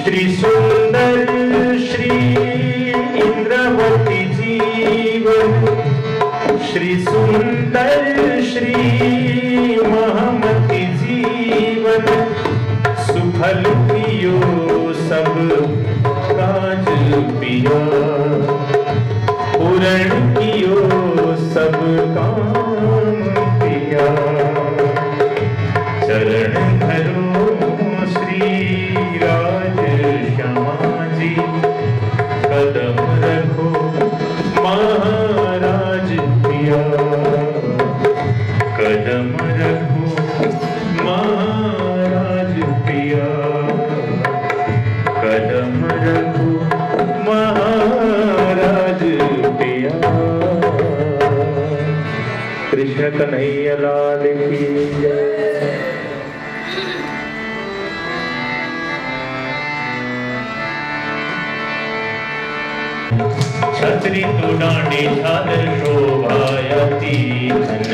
श्री सुंदर श्री इंद्रवती जीवन, श्री सुंदर श्री महमती जीवन, सुफल पियो सब काज पिया, पूर्ण कियो सब काम पिया, चरण धरो श्री राज श्यामा जी, कदम रखो महाराज पिया, कदम रखो महाराज पिया, कदम रखो महाराज पिया। कृष्ण कन्हैया लाल की जय। छतरी तो डांडे झालर शोभायती धन,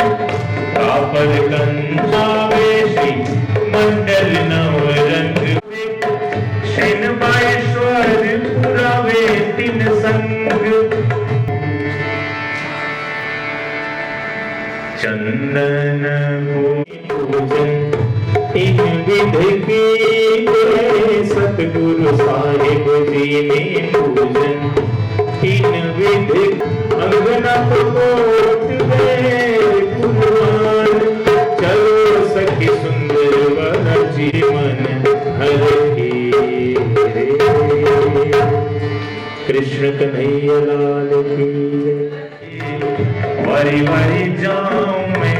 कापर कंचावे श्री मंडल नवरंग, शेन बायेश्वर पुरावे तीन संग, चंदन पूजन इन विधि की, सतगुरु साहिब जी ने पूजन इन विधि, अंगना कोट में कुलवान, चलो सखी सुंदर वर जीवन हर के रे। कृष्ण कन्हैया लाल की जय। वारी वारी जाऊं मैं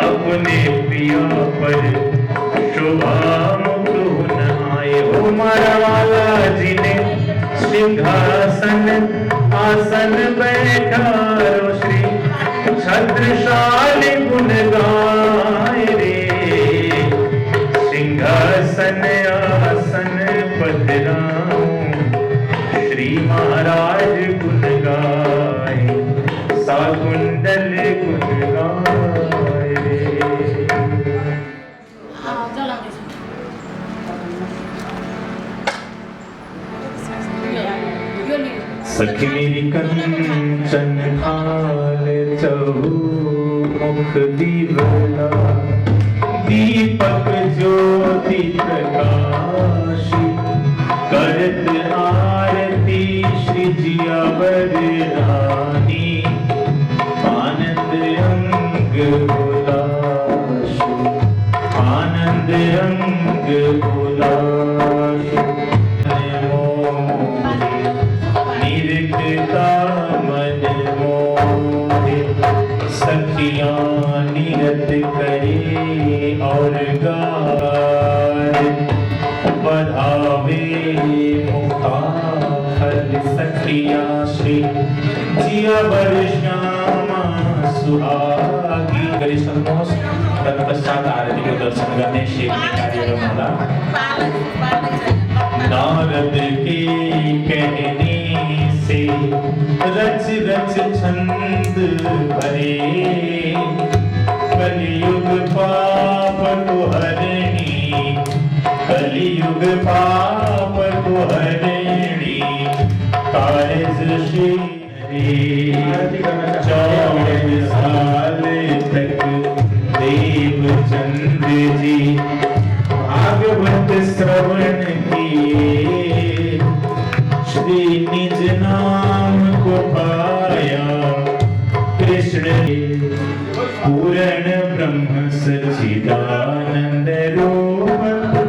अपने पिया पर, शोभा मुक्त न आए हो मारा वाला जी ने, सिंहासन आसन बैठारो श्री, छत्रशाली गुण गाए रे, सिंहासन आसन पधराऊं श्री महाराज गुण गाए, साकुंडल गुण गाए रे। सखी मेरी कंचन थाल चहुमुख दीवला, दीपक ज्योति प्रकाशी, करत आरती श्री जियावर रानी, आनंद अंग उलासु, आनंद अंग उलासु, मन मोहे, सखियां निरत करे और गाए, बढ़ावे मुक्ताफल सखियां श्री जियावर श्यामा सुहागी। करी संतोष तत्पश्चात आरती को दर्शन करने शेख ने कार्यक्रम, नारद के कहने से रच रच छंद भरे, कलियुग पाप को हरणी, कलियुग पाप को हरणी, कारज श्री 14 साल तक देवचंद्र जी भागवत श्रवण किए, श्री निज नाम को पाया, कृष्ण पूर्ण ब्रह्म सच्चिदानंद रूप,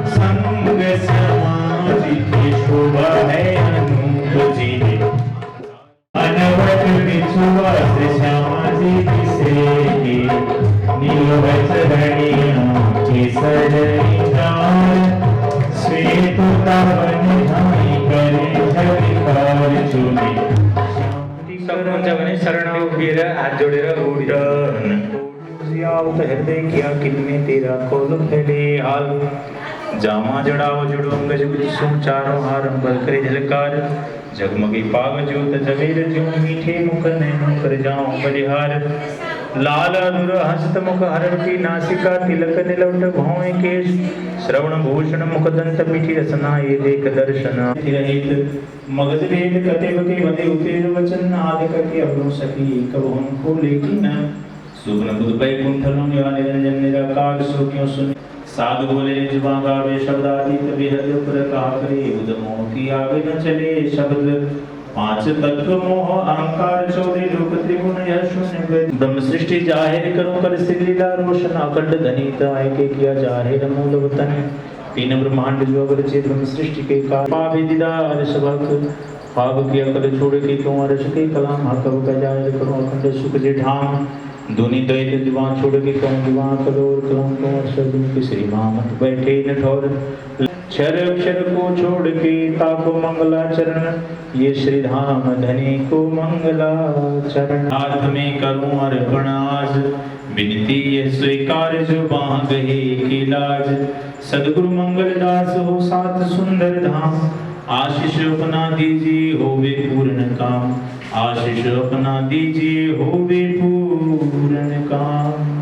संग समाजित शोभा है अनूप जी, अनवट विश्वास श्यामा जी से, नीलवच धरणिया केसर श्वेत तावन धाई करे झरिकार चुने, शरण फिर हाथ जोड़े उड़न आवत हृदय किया किनमें तेरा खोल फैले हाल, जामा जड़ाओ जुड़ो अंगज कुसुम चारों हार अंबर करे झलकार, जगमगी पाग ज्योत जवेर ज्यों मीठे मुख नैनों कर जाऊं बलिहार, लाल अधुर हस्त मुख हरवटी नासिका तिलक निलवट भौं केश श्रवण भूषण मुख दंत मिठी रसना ये देख दर्शन रहित मगज भेद कते बके बंदे उतेर वचन आदि करके अवलो सखी कब हम खोले की न सुगन बुध बैकुंठलों निरंजन निराकार सो क्यों सुन साधु बोले जुबान गावे शब्दातीत बेहद पर कहा करे उदमो की आगे न चले शब्द पांच तत्व मोह अहंकार चौदह लोक त्रिगुण यह शून्य ब्रह्म सृष्टि जाहिर करो कर लीला रोशन अखंड धनित आय के किया जाहिर मूल वतन तीन ब्रह्मांड जो अगर चेत ब्रह्म सृष्टि के काल पापी दीदार सबक पाप की अकल छोड़ के क्यों अर्श के कलाम हकब का जाहिर करो अखंड सुख जे धाम दोनी दैत दीवान छोड़ के कौन दीवान कलोर कलम को अर्शद के श्री मामत बैठे न ठोर क्षर अक्षर को छोड़ के ताको मंगला चरण ये श्री धाम धनी को मंगला चरण हाथ में करूं अर्पण आज विनती ये स्वीकार जो बाह गहे की लाज सदगुरु मंगल दास हो साथ सुंदर धाम आशीष अपना दीजिए होवे पूर्ण काम आशीष अपना दीजिए होवे पूर्ण काम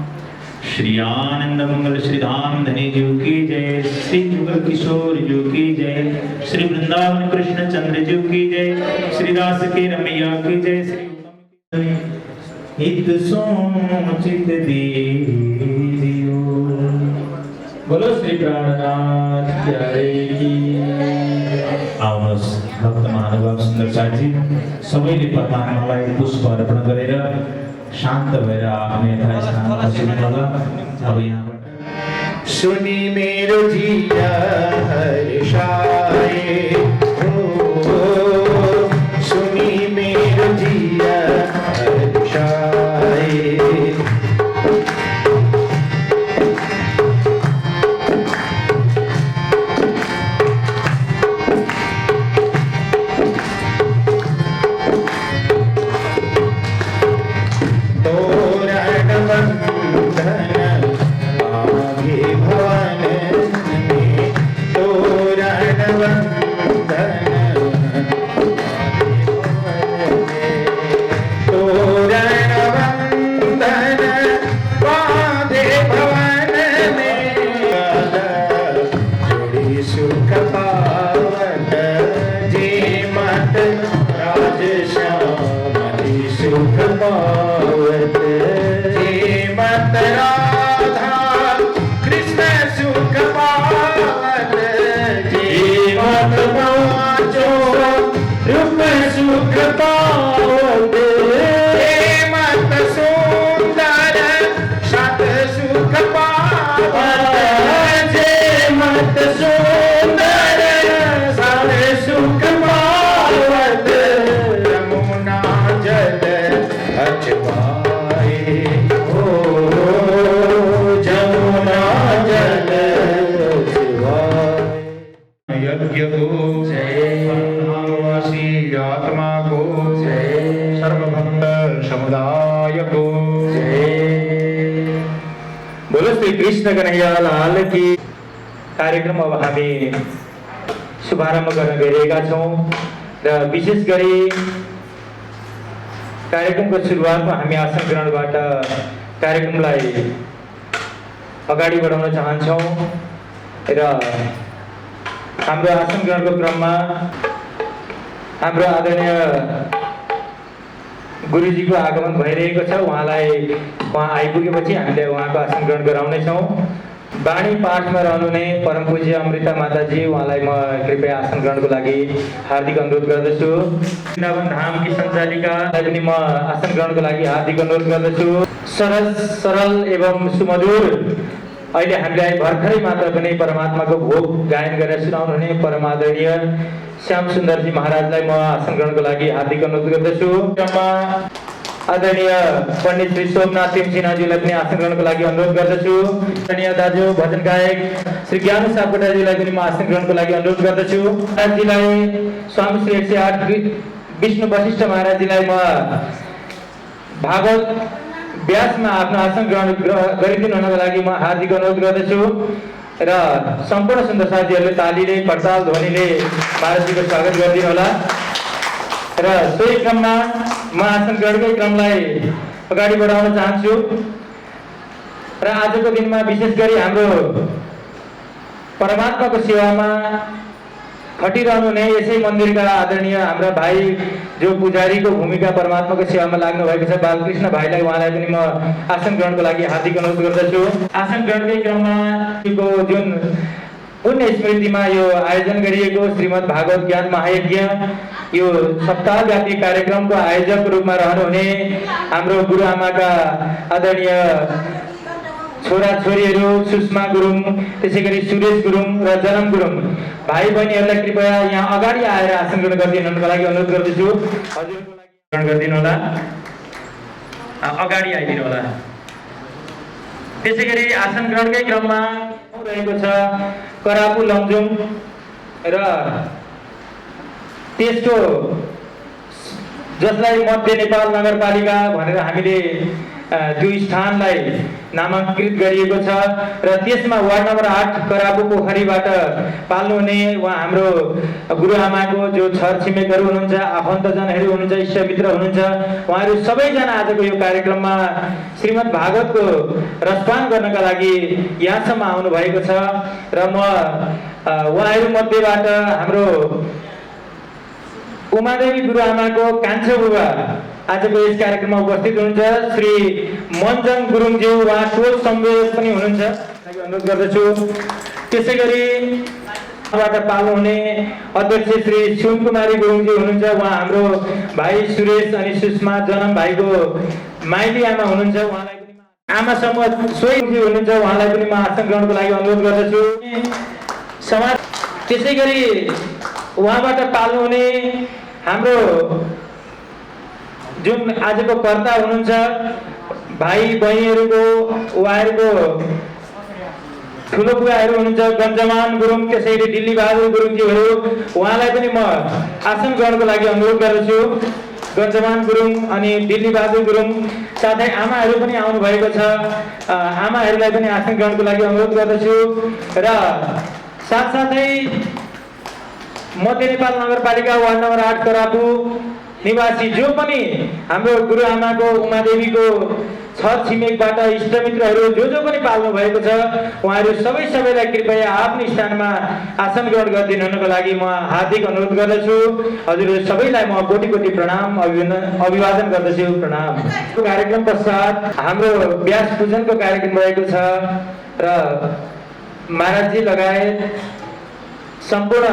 श्री आनंद मंगल श्री धाम धनी जी की जय श्री जुगल किशोर जी की जय श्री वृंदावन कृष्ण चंद्र जी की जय श्री रास के रमैया की जय श्री हित सोचित दीजियो बोलो श्री प्राणनाथ जय की आउनुहोस् भक्त महानुभाव सुन्दर साथी सबैले परमात्मालाई पुष्प अर्पण गरेर शान्त भएर आफ्नो यथास्थानमा सुन्नुहोला अब यहाँबाट सुनी मेरो जिया हर्षाए सुनी मेरो जिया हर्षाए कृष्ण कन्हैया लाल की कार्यक्रम अब हामी शुभारम्भ गर्न गइरहेका छौं र विशेष गरी कार्यक्रमको सुरुवातमा हामी आसन ग्रहणबाट कार्यक्रमलाई अगाडि बढाउन चाहन्छौं र हाम्रो आसन ग्रहणको क्रममा हाम्रो आदरणीय गुरुजीको आगमन भइरहेको छ उहाँ आइपुगेपछि हामीले उहाँको आसन ग्रहण गराउनेछौँ वाणी पाठमा रहनुहुने परम पूज्य अमृता माताजी उहाँलाई म कृपया आसन ग्रहणको लागि हार्दिक अनुरोध गर्दछु वृन्दावन धामकी सञ्चालिकालाई पनि म आसन ग्रहणको लागि हार्दिक अनुरोध गर्दछु सरल एवं सुमधुर अहिले हामीलाई भर्खरै मात्र पनि परमात्माको भोग गायन गरेर सुनाउनुहुने परम आदरणीय श्याम सुन्दरजी महाराजलाई म आसन ग्रहणको लागि हार्दिक अनुरोध गर्दछु आदरणीय पण्डित श्री सोमनाथ सिंहजीलाई पनि आसन ग्रहणको लागि अनुरोध गर्दछु आदरणीय दाजु भजन गायक श्री ज्ञानु सापकोटाजीलाई पनि म आसन ग्रहणको लागि अनुरोध गर्दछु महाराजजीलाई स्वामी श्री 108 विष्णु वशिष्ठ महाराजजीलाई म भागवत व्यासमा आफ्नो आसन ग्रहण गरिदिनु हुनको लागि म हार्दिक अनुरोध गर्दछु र सम्पूर्ण सुन्दर साथीहरूले तालीले करताल ध्वनिले महाराजजीको स्वागत गरिदिनु होला र सोही क्रममा म आसन ग्रहणकै क्रमलाई अगाडि बढाउन चाहन्छु र आजको दिनमा विशेष गरी हाम्रो परमात्माको सेवामा खटिरहनु हुने यसै मन्दिरका आदरणीय हाम्रा भाइ जो पुजारीको भूमिका परमात्माको सेवामा लाग्नु भएको छ बालकृष्ण भाइलाई उहाँलाई पनि म आसन ग्रहणको लागि हार्दिक अनुरोध गर्दछु। आसन ग्रहणकै क्रममा जुन पुण्य स्मृतिमा यो आयोजन गरिएको श्रीमद् भागवत ज्ञान महायज्ञ यो सप्ताहव्यापी कार्यक्रमको आयोजकको रूपमा रहनुहुने हाम्रो गुरुआमाका आदरणीय छोरा छोरीहरू सुषमा गुरुङ, त्यसै गरी सुरेश गुरुङ र जनम गुरुङ भाइ बहिनीहरूलाई कृपया यहाँ अगाडि आएर आसन ग्रहण गरिदिनुको लागि अनुरोध गर्दछु। हजुरको लागि ग्रहण गरिदिनु होला, अगाडि आइदिनु होला। त्यसै गरी आसन ग्रहणकै क्रममा रहेको छ करापु लमजुङ र त्यसको जसलाई मध्य नेपाल नगरपालिका भनेर हामीले त्यो स्थानलाई नामाङ्कित गरिएको छ र त्यसमा वार्ड नम्बर 8 करापु पोखरीबाट पाल्नुहुने उहाँ हाम्रो गुरुआमाको जो छर छिमेकहरू हुनुहुन्छ, आफन्तजनहरू हुनुहुन्छ, इष्टमित्र हुनुहुन्छ, उहाँहरू सबैजना आजको यो कार्यक्रममा श्रीमद् भागवतको रसपान गर्नका लागि यहाँसम्म आउनु भएको छ र म उहाँहरू मध्येबाट हाम्रो उमादेवी गुरुआमाको कान्छो बुबा आजको यस कार्यक्रममा उपस्थित हुनुहुन्छ श्री मन्जङ गुरुङज्यू, उहाँ टोल संयोजक पनि हुनुहुन्छ, अनुरोध गर्दछु। त्यसै गरी बाट पाल्नुहुने अध्यक्ष श्री सुनकुमारी गुरुङज्यू हुनुहुन्छ, उहाँ हाम्रो भाइ सुरेश अनि सुषमा जनम भाइको माइली आमा हुनुहुन्छ, उहाँलाई पनि आमा समूह सोहीजी हुनुहुन्छ, उहाँलाई पनि म आसन ग्रहणको लागि अनुरोध गर्दछु। समाज त्यसै गरी उहाँबाट पाल्नुहुने हाम्रो जुन आजको कर्ता हुनुहुन्छ भाइ बहिनीहरूको उहाँहरूको ठुलो बुवाहरू हुनुहुन्छ गन्जमान गुरुङ, त्यसै गरी दिल्ली बहादुर गुरुङजीहरू, उहाँलाई पनि म आसन ग्रहणको लागि अनुरोध गर्दछु। गन्जमान गुरुङ अनि दिल्ली बहादुर गुरुङ साथै आमाहरू पनि आउनु भएको छ, आमाहरूलाई पनि आसन ग्रहणको लागि अनुरोध गर्दछु। र साथसाथै मध्य नेपाल नगरपालिका वार्ड नम्बर 8 करापु निवासी जो पनि हाम्रो गुरुआमाको उमादेवीको छर छिमेकबाट इष्टमित्रहरू जो पनि पाल्नु भएको छ उहाँहरू सबैलाई कृपया आफ्नो स्थानमा आसन ग्रहण गरिदिनुको लागि म हार्दिक अनुरोध गर्दछु। हजुरहरू सबैलाई म कोटि कोटि प्रणाम अभिवादन गर्दछु। प्रणाम। कार्यक्रम पश्चात हाम्रो व्यास पूजनको कार्यक्रम रहेको छ र महाराजजी लगायत सम्पूर्ण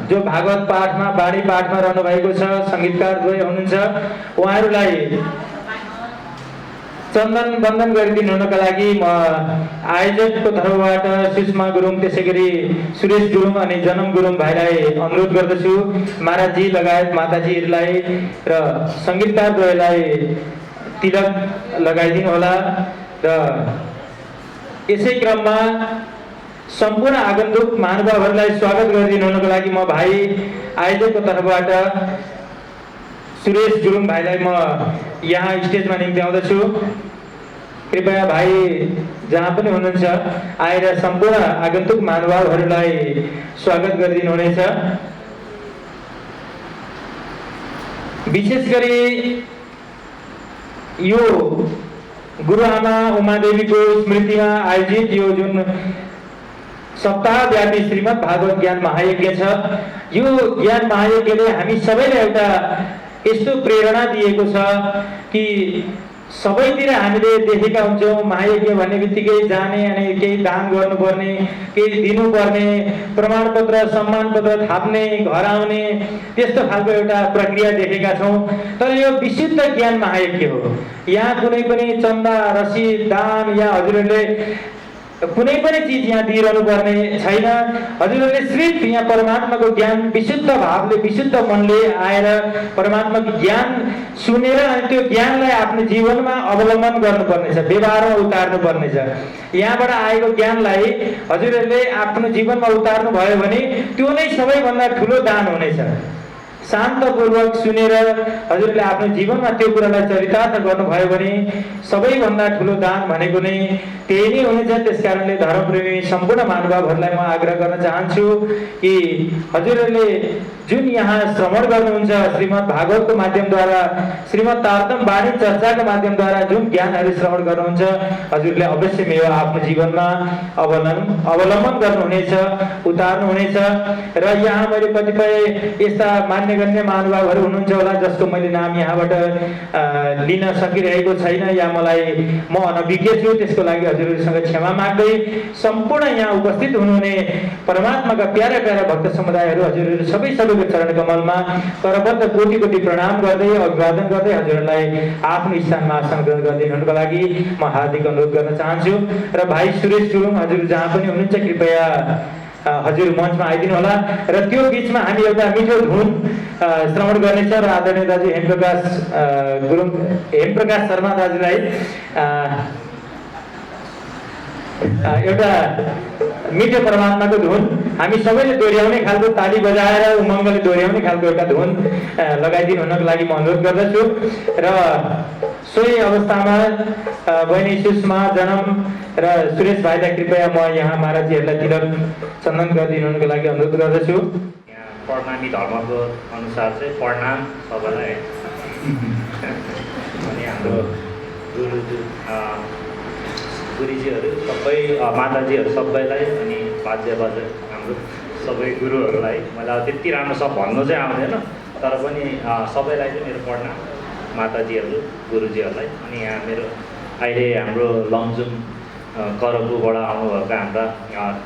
जो भागवत पाठमा बाणी पाठमा रहनु भएको छ संगीतकार द्वय हुनुहुन्छ, उहाँहरूलाई चन्दन बन्दन गरिदिनु हुनका लागि म आयोजकको तर्फबाट सुषमा गुरुङ, त्यसै गरी सुरेश गुरुङ अनि जनम गुरुङ भाइलाई अनुरोध गर्दछु। महाराजजी लगायत माताजीहरूलाई र संगीतकार द्वयलाई तिलक लगाइदिनु होला र यसै क्रममा सम्पूर्ण आगन्तुक महानुभावहरूलाई स्वागत गरिदिनु हुनको लागि म भाइ आयोजकको तर्फबाट सुरेश गुरुङ भाइलाई म यहाँ स्टेजमा निम्ति आउँदछु। कृपया भाइ जहाँ पनि हुनुहुन्छ आएर सम्पूर्ण आगन्तुक महानुभावहरूलाई स्वागत गरिदिनु हुनेछ। विशेष गरी यो गुरुआमा उमादेवीको स्मृतिमा आयोजित यो जुन सप्ताहव्यापी श्रीमद् भागवत ज्ञान महायज्ञ छ, यो ज्ञान महायज्ञले हामी सबैलाई एउटा यस्तो प्रेरणा दिएको छ कि सबैतिर हामीले देखेका हुन्छौँ महायज्ञ भन्ने बित्तिकै जाने अनि केही दान गर्नुपर्ने, केही दिनुपर्ने, प्रमाणपत्र सम्मानपत्र थाप्ने, घर आउने, त्यस्तो खालको एउटा प्रक्रिया देखेका छौँ। तर यो विशुद्ध ज्ञान महायज्ञ हो। यहाँ कुनै पनि चन्दा रसिद दान या हजुरहरूले कुनै पनि चिज यहाँ दिइरहनु पर्ने छैन। हजुरहरूले सिर्फ यहाँ परमात्माको ज्ञान विशुद्ध भावले विशुद्ध मनले आएर परमात्माको ज्ञान सुनेर अनि त्यो ज्ञानलाई आफ्नो जीवनमा अवलम्बन गर्नुपर्नेछ, व्यवहारमा उतार्नु पर्नेछ। यहाँबाट आएको ज्ञानलाई हजुरहरूले आफ्नो जीवनमा उतार्नु भयो भने त्यो नै सबैभन्दा ठुलो दान हुनेछ। शान्तपूर्वक सुनेर हजुरले आफ्नो जीवनमा त्यो कुरालाई चरितार्थ गर्नुभयो भने सबैभन्दा ठुलो दान भनेको नै त्यही नै हुनेछ। त्यसकारणले धर्मप्रेमी सम्पूर्ण महानुभावहरूलाई म आग्रह गर्न चाहन्छु कि हजुरहरूले जुन यहाँ श्रवण गर्नुहुन्छ श्रीमद् भागवतको माध्यमद्वारा श्रीमद् तारतम वाणी चर्चाको माध्यमद्वारा जुन ज्ञानहरू श्रवण गर्नुहुन्छ हजुरले अवश्य यो आफ्नो जीवनमा अवलम्बन गर्नुहुनेछ, उतार्नुहुनेछ। र यहाँ मैले कतिपय यस्ता मान्यगण्य महानुभावहरू हुनुहुन्छ होला जसको मैले नाम यहाँबाट लिन सकिरहेको छैन या म अनभिज्ञ छु, त्यसको लागि हजुरहरूसँग क्षमा माग्दै सम्पूर्ण यहाँ उपस्थित हुनुहुने परमात्माका प्यारा प्यारा भक्त समुदायहरू हजुरहरू सबैको चरण कमलमा करबद्ध कोटि कोटि प्रणाम गर्दै अभिवादन गर्दै हजुरहरूलाई आफ्नो स्थानमा आसन ग्रहण गरिदिनुको लागि म हार्दिक अनुरोध गर्न चाहन्छु। र भाइ सुरेश गुरुङ हजुर जहाँ पनि हुनुहुन्छ कृपया हजुर मञ्चमा आइदिनु होला। र त्यो बिचमा हामी एउटा मिठो धुन श्रवण गर्नेछ र आदरणीय दाजु हेमप्रकाश शर्मा दाजुलाई एउटा मिठो परमात्माको धुन हामी सबैले दोहोऱ्याउने खालको ताली बजाएर उमङ्गले दोहोऱ्याउने खालको एउटा धुन लगाइदिनु हुनको लागि म अनुरोध गर्दछु। र सोही अवस्थामा बहिनी सुषमा जनम र सुरेश भाइलाई कृपया म यहाँ महाराजजीहरूलाई तिलक चन्दन गरिदिनुको लागि अनुरोध गर्दछु। यहाँ प्रणामी धर्मको अनुसार चाहिँ प्रणाम सबैलाई। अनि हाम्रो गुरुजीहरू सबै माताजीहरू सबैलाई अनि बाजे हाम्रो सबै गुरुहरूलाई मैले अब त्यति राम्रोसँग भन्नु चाहिँ आउँदैन, तर पनि सबैलाई चाहिँ मेरो प्रणाम माताजीहरू गुरुजीहरूलाई। अनि यहाँ मेरो अहिले हाम्रो लमजुङ करपुबाट आउनुभएका हाम्रा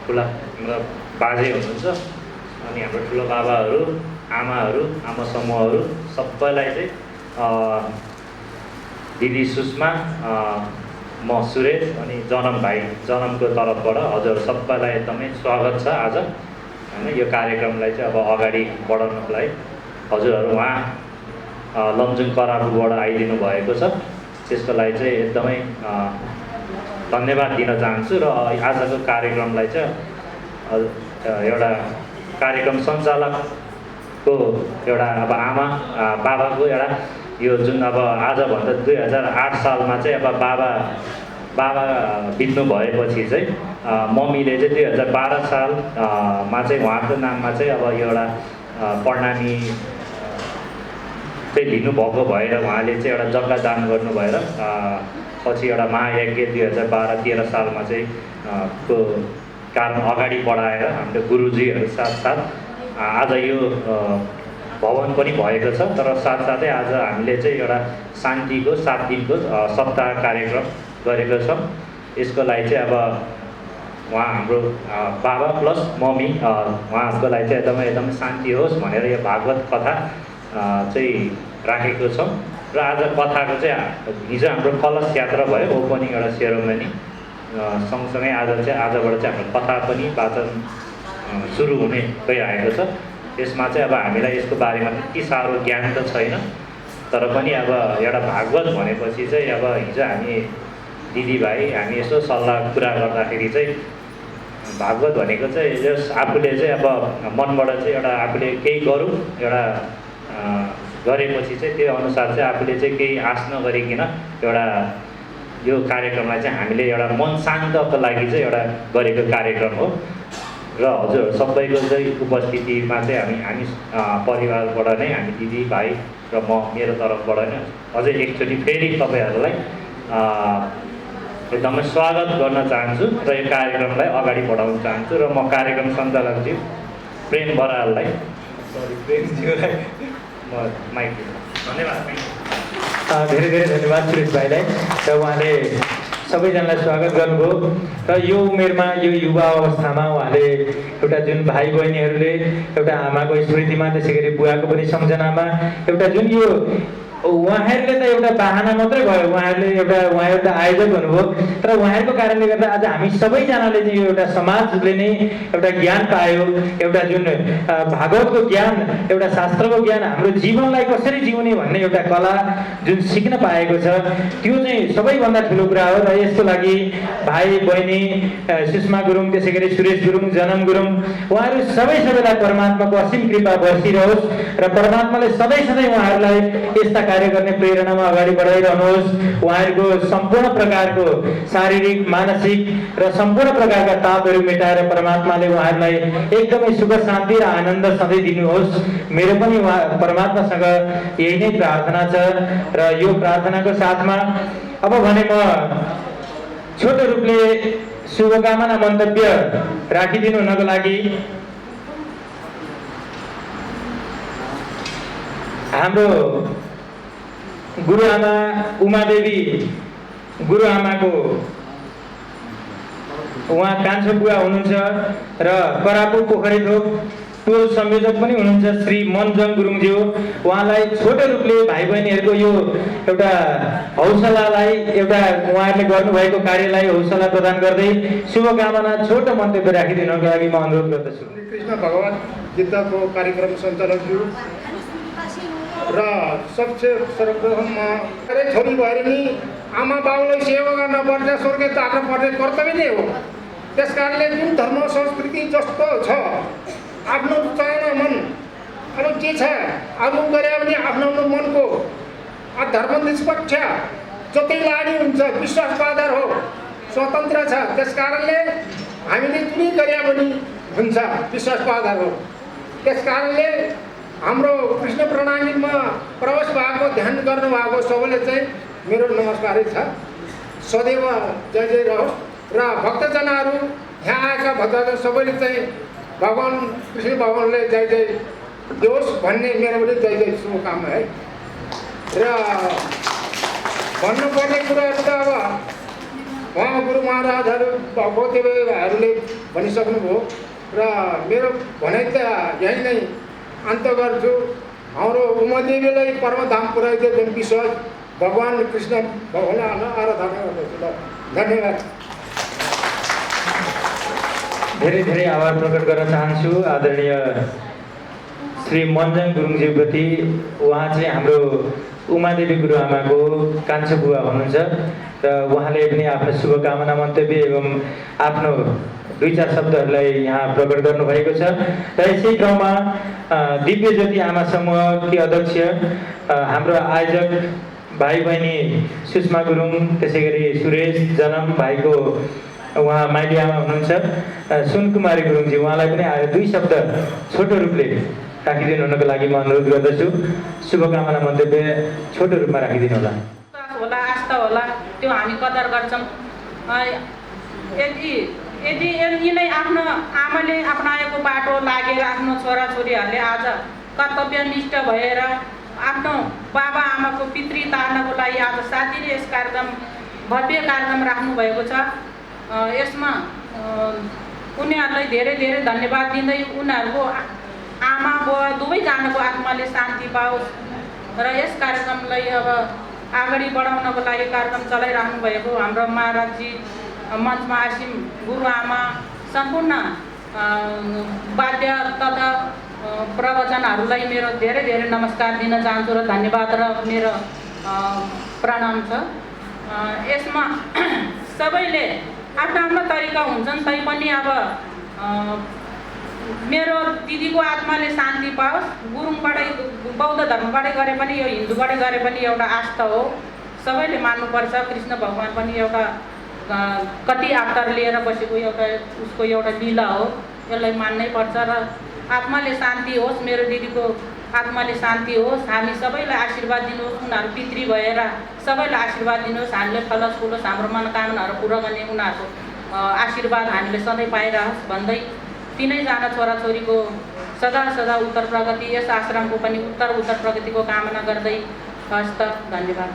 ठुला हाम्रा बाजे हुनुहुन्छ अनि हाम्रो ठुलो बाबाहरू आमा समूहहरू सबैलाई चाहिँ दिदी सुषमा म सुरेश अनि जनम भाइ जनमको तर्फबाट हजुर सबैलाई एकदमै स्वागत छ आज होइन। यो कार्यक्रमलाई चाहिँ अब अगाडि बढाउनको लागि हजुरहरू उहाँ लमजुङ करापुबाट आइदिनु भएको छ, त्यसको लागि चाहिँ एकदमै धन्यवाद दिन चाहन्छु। र आजको कार्यक्रमलाई चाहिँ एउटा कार्यक्रम सञ्चालकको एउटा अब आमा बाबाको एउटा यो जुन अब आजभन्दा 2008 सालमा चाहिँ अब बाबा बित्नु भएपछि चाहिँ मम्मीले चाहिँ 2012 सालमा चाहिँ उहाँको नाममा चाहिँ अब यो एउटा प्रणामी चाहिँ लिनुभएको भएर उहाँले चाहिँ एउटा जग्गा दान गर्नु भएर पछि एउटा महायज्ञ 2012-13 सालमा चाहिँ को कारण अगाडि बढाएर हाम्रो गुरुजीहरू साथसाथ आज यो भवन पनि भएको छ। तर साथसाथै आज हामीले चाहिँ एउटा शान्तिको 7 दिनको सप्ताह कार्यक्रम गरेको छौँ। यसको लागि चाहिँ अब उहाँ हाम्रो बाबा प्लस मम्मी उहाँहरूको लागि चाहिँ एकदमै शान्ति होस् भनेर यो भागवत कथा चाहिँ राखेको छौँ। र आज कथाको चाहिँ हिजो हाम्रो कलश यात्रा भयो, ओपनिङ एउटा सेरोमनी सँगसँगै आजबाट चाहिँ हाम्रो कथा पनि वाचन सुरु हुने गइरहेको छ। यसमा चाहिँ अब हामीलाई यसको बारेमा त्यति साह्रो ज्ञान त छैन, तर पनि अब एउटा भागवत भनेपछि चाहिँ अब हिजो हामी दिदीभाइ हामी यसो सल्लाह कुरा गर्दाखेरि चाहिँ भागवत भनेको चाहिँ जस आफूले चाहिँ अब मनबाट चाहिँ एउटा आफूले केही गरौँ एउटा गरेपछि चाहिँ त्यो अनुसार चाहिँ आफूले चाहिँ केही आश नगरिकन एउटा यो कार्यक्रमलाई चाहिँ हामीले एउटा मन शान्तको लागि चाहिँ एउटा गरेको कार्यक्रम हो। र हजुर सबैको चाहिँ उपस्थितिमा चाहिँ हामी परिवारबाट नै हामी दिदीभाइ र म मेरो तर्फबाट नै अझै एकचोटि फेरि तपाईँहरूलाई एकदमै स्वागत गर्न चाहन्छु र यो कार्यक्रमलाई अगाडि बढाउन चाहन्छु। र म कार्यक्रम सञ्चालकज्यू प्रेम बराललाई प्रेमज्यूलाई म माइक दिन्छु। धन्यवाद। धेरै धेरै धन्यवाद सुरेश भाइलाई। र उहाँले सबैजनालाई स्वागत गर्नुभयो। र यो उमेरमा यो युवा अवस्थामा उहाँले एउटा जुन भाइ बहिनीहरूले एउटा आमाको स्मृतिमा त्यसै गरी बुवाको पनि सम्झनामा एउटा जुन यो उहाँहरूले त एउटा बाहना मात्रै भयो, उहाँहरूले एउटा आयोजक हुनुभयो, तर उहाँहरूको कारणले गर्दा आज हामी सबैजनाले चाहिँ यो एउटा समाजले नै एउटा ज्ञान पायो, एउटा जुन भागवतको ज्ञान एउटा शास्त्रको ज्ञान हाम्रो जीवनलाई कसरी जिउने भन्ने एउटा कला जुन सिक्न पाएको छ त्यो चाहिँ सबैभन्दा ठुलो कुरा हो। र यसको लागि भाइ बहिनी सुषमा गुरुङ त्यसै गरी सुरेश गुरुङ जनम गुरुङ उहाँहरू सबैलाई परमात्माको असीम कृपा बर्सिरहोस् र परमात्माले सधैँ उहाँहरूलाई यस्ता कार्य गर्ने प्रेरणामा अगाडि बढाइरहनुहोस्। उहाँहरूको सम्पूर्ण प्रकारको शारीरिक, मानसिक र सम्पूर्ण प्रकारका तापहरू मेटाएर परमात्माले उहाँहरूलाई एकदमै सुख, शान्ति र आनन्द सधैँ दिनुहोस्। मेरो पनि उहाँ परमात्मासँग यही नै प्रार्थना छ। र यो प्रार्थनाको साथमा अब भने म छोटो रूपले शुभकामना मन्तव्य राखिदिनु हुनको लागि हाम्रो गुरुआमा उमादेवी गुरुआमाको उहाँ कान्छो बुवा हुनुहुन्छ र करापु पोखरीथोक टोल संयोजक पनि हुनुहुन्छ श्री मनजङ गुरुङज्यू। उहाँलाई छोटो रूपले भाइ बहिनीहरूको यो एउटा हौसलालाई, एउटा उहाँहरूले गर्नुभएको कार्यलाई हौसला प्रदान गर्दै शुभकामना छोटो मन्तव्य राखिदिनको लागि म अनुरोध गर्दछु। कृष्ण भगवान गीताको कार्यक्रम सञ्चालकज्यू र सबसे सर्वप्रथम छोरी भएर नि आमा बाउलाई सेवा गर्न पर्छ, स्वर्ग ताक्न पर्ने कर्तव्य नै हो। त्यस कारणले जुन धर्म संस्कृति जस्तो छ आफ्नो चाहना मन अब के छ अरू गरे भने आफ्नो मनको धर्म निष्पक्ष जतै लाडी हुन्छ, विश्वासको आधार हो, स्वतन्त्र छ। त्यस कारणले हामीले जुनै गरे पनि हुन्छ, विश्वासको आधार हो। त्यस कारणले हाम्रो कृष्ण प्रणालीमा प्रवेश भएको, ध्यान गर्नुभएको सबैले चाहिँ मेरो नमस्कारै छ। सदैव जय जय रहोस् र भक्तजनहरू यहाँ आएका भक्तजन सबैले चाहिँ भगवान कृष्ण भगवानले जय जय दियोस् भन्ने मेरो पनि जय जय शुभकामना है। र भन्नुपर्ने कुराहरू त अब उहाँ गुरु महाराजहरू भगवतीहरूले भनिसक्नुभयो र मेरो भनाइ त यही नै अन्त गर्छु। हाम्रो उमादेवीलाई परमधाम पुर्याइदियो जुन विश्वास भगवान कृष्ण भगवानलाई आराधना गर्दछु। धन्यवाद। धेरै धेरै आभार प्रकट गर्न चाहन्छु आदरणीय श्री मनजङ गुरुङज्यूप्रति। उहाँ चाहिँ हाम्रो उमादेवी गुरुआमाको कान्छो बुवा हुनुहुन्छ र उहाँले पनि आफ्नो शुभकामना मन्तव्य एवं आफ्नो दुई चार शब्दहरूलाई यहाँ प्रकट गर्नुभएको छ। र यसै क्रममा दिव्य ज्योति आमा समूहकी अध्यक्ष हाम्रो आयोजक भाइ बहिनी सुषमा गुरुङ, त्यसै गरी सुरेश जनम भाइको उहाँ माइली आमा हुनुहुन्छ सुनकुमारी गुरुङजी, उहाँलाई पनि दुई शब्द छोटो रूपले राखिदिनु हुनको लागि म अनुरोध गर्दछु। शुभकामना मन्तव्य छोटो रूपमा राखिदिनु होला। होला आस्था होला त्यो हामी कदर गर्छौँ। यदि यिनै आफ्नो आमाले अपनाएको बाटो लागेर आफ्नो छोराछोरीहरूले आज कर्तव्यनिष्ठ भएर आफ्नो बाबा आमाको पितृ तार्नको लागि आज साथीले यस कार्यक्रम भव्य कार्यक्रम राख्नुभएको छ। यसमा उनीहरूलाई धेरै धेरै धन्यवाद दिँदै उनीहरूको आमा बुवा दुवैजनाको आत्माले शान्ति पाओस् र यस कार्यक्रमलाई अब अगाडि बढाउनको लागि कार्यक्रम चलाइराख्नु भएको हाम्रो महाराजजी, मञ्चमा आसिम गुरुआमा, सम्पूर्ण वाद्य तथा प्रवचनहरूलाई मेरो धेरै धेरै नमस्कार दिन चाहन्छु र धन्यवाद र मेरो प्रणाम छ। यसमा सबैले आफ्नो आफ्नो तरिका हुन्छन्, तैपनि अब मेरो दिदीको आत्माले शान्ति पाओस्। गुरुङबाटै, बौद्ध धर्मबाटै गरे पनि यो हिन्दूबाटै गरे पनि एउटा आस्था हो, सबैले मान्नुपर्छ। कृष्ण भगवान पनि एउटा कति अवतार लिएर बसेको एउटा उसको एउटा लीला हो, यसलाई मान्नै पर्छ र आत्माले शान्ति होस्, मेरो दिदीको आत्माले शान्ति होस्। हामी सबैलाई आशीर्वाद दिनुहोस्, उनीहरू पितृ भएर सबैलाई आशीर्वाद दिनुहोस्। हामीले फलस फुलोस्, हाम्रो मनोकामनाहरू पुरा गर्ने उनीहरूको आशीर्वाद हामीले सधैँ पाइरहोस् भन्दै तिनैजना छोराछोरीको सदा सदा उत्तर प्रगति, यस आश्रमको पनि उत्तर प्रगतिको कामना गर्दै हस्त। धन्यवाद।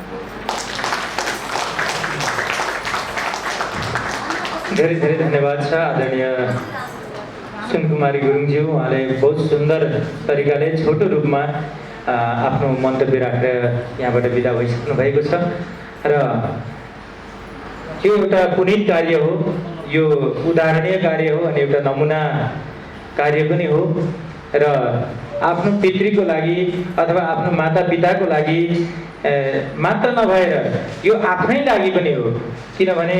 धेरै धेरै धन्यवाद छ आदरणीय सुनकुमारी गुरुङज्यू। उहाँले बहुत सुन्दर तरिकाले छोटो रूपमा आफ्नो मन्तव्य राखेर यहाँबाट बिदा भइसक्नु भएको छ र यो एउटा पुनीत कार्य हो, यो उदाहरणीय कार्य हो अनि एउटा नमुना कार्य पनि हो र आफ्नो पितृको लागि अथवा आफ्नो माता पिताको लागि मात्र नभएर यो आफ्नै लागि पनि हो, किनभने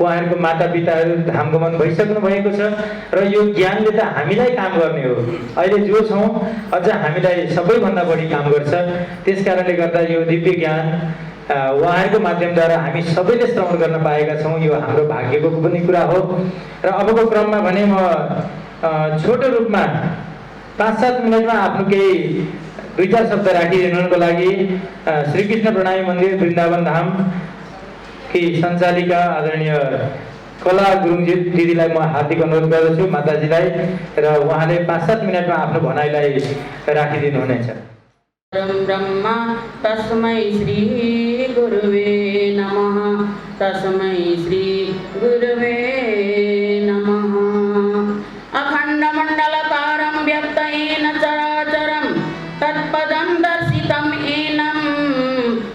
उहाँहरूको माता पिताहरू धाम गमन भइसक्नु भएको छ र यो ज्ञानले त हामीलाई काम गर्ने हो। अहिले जो छौँ अझ हामीलाई सबैभन्दा बढी काम गर्छ। त्यस कारणले गर्दा यो दिव्य ज्ञान उहाँहरूको माध्यमद्वारा हामी सबैले श्रवण गर्न पाएका छौँ। यो हाम्रो भाग्यको पनि कुरा हो। र अबको क्रममा भने म छोटो रूपमा 5-7 मिनटमा आफ्नो केही 2-4 शब्द राखिदिनुको लागि श्रीकृष्ण प्रणामी मन्दिर वृन्दावन धाम की सञ्चालिका आदरणीय कला गुरुङजी दिदीलाई म हार्दिक अनुरोध गर्दछु, माताजीलाई, र उहाँले 5-7 मिनटमा आफ्नो भनाइलाई राखिदिनु हुनेछ। ब्रह्मा तस्मै श्री गुरुवे नमः, तस्मै श्री गुरुवे नमः। अखण्डमण्डलकारं व्यक्तेन चराचरं तत्पदं दर्शितं येनं,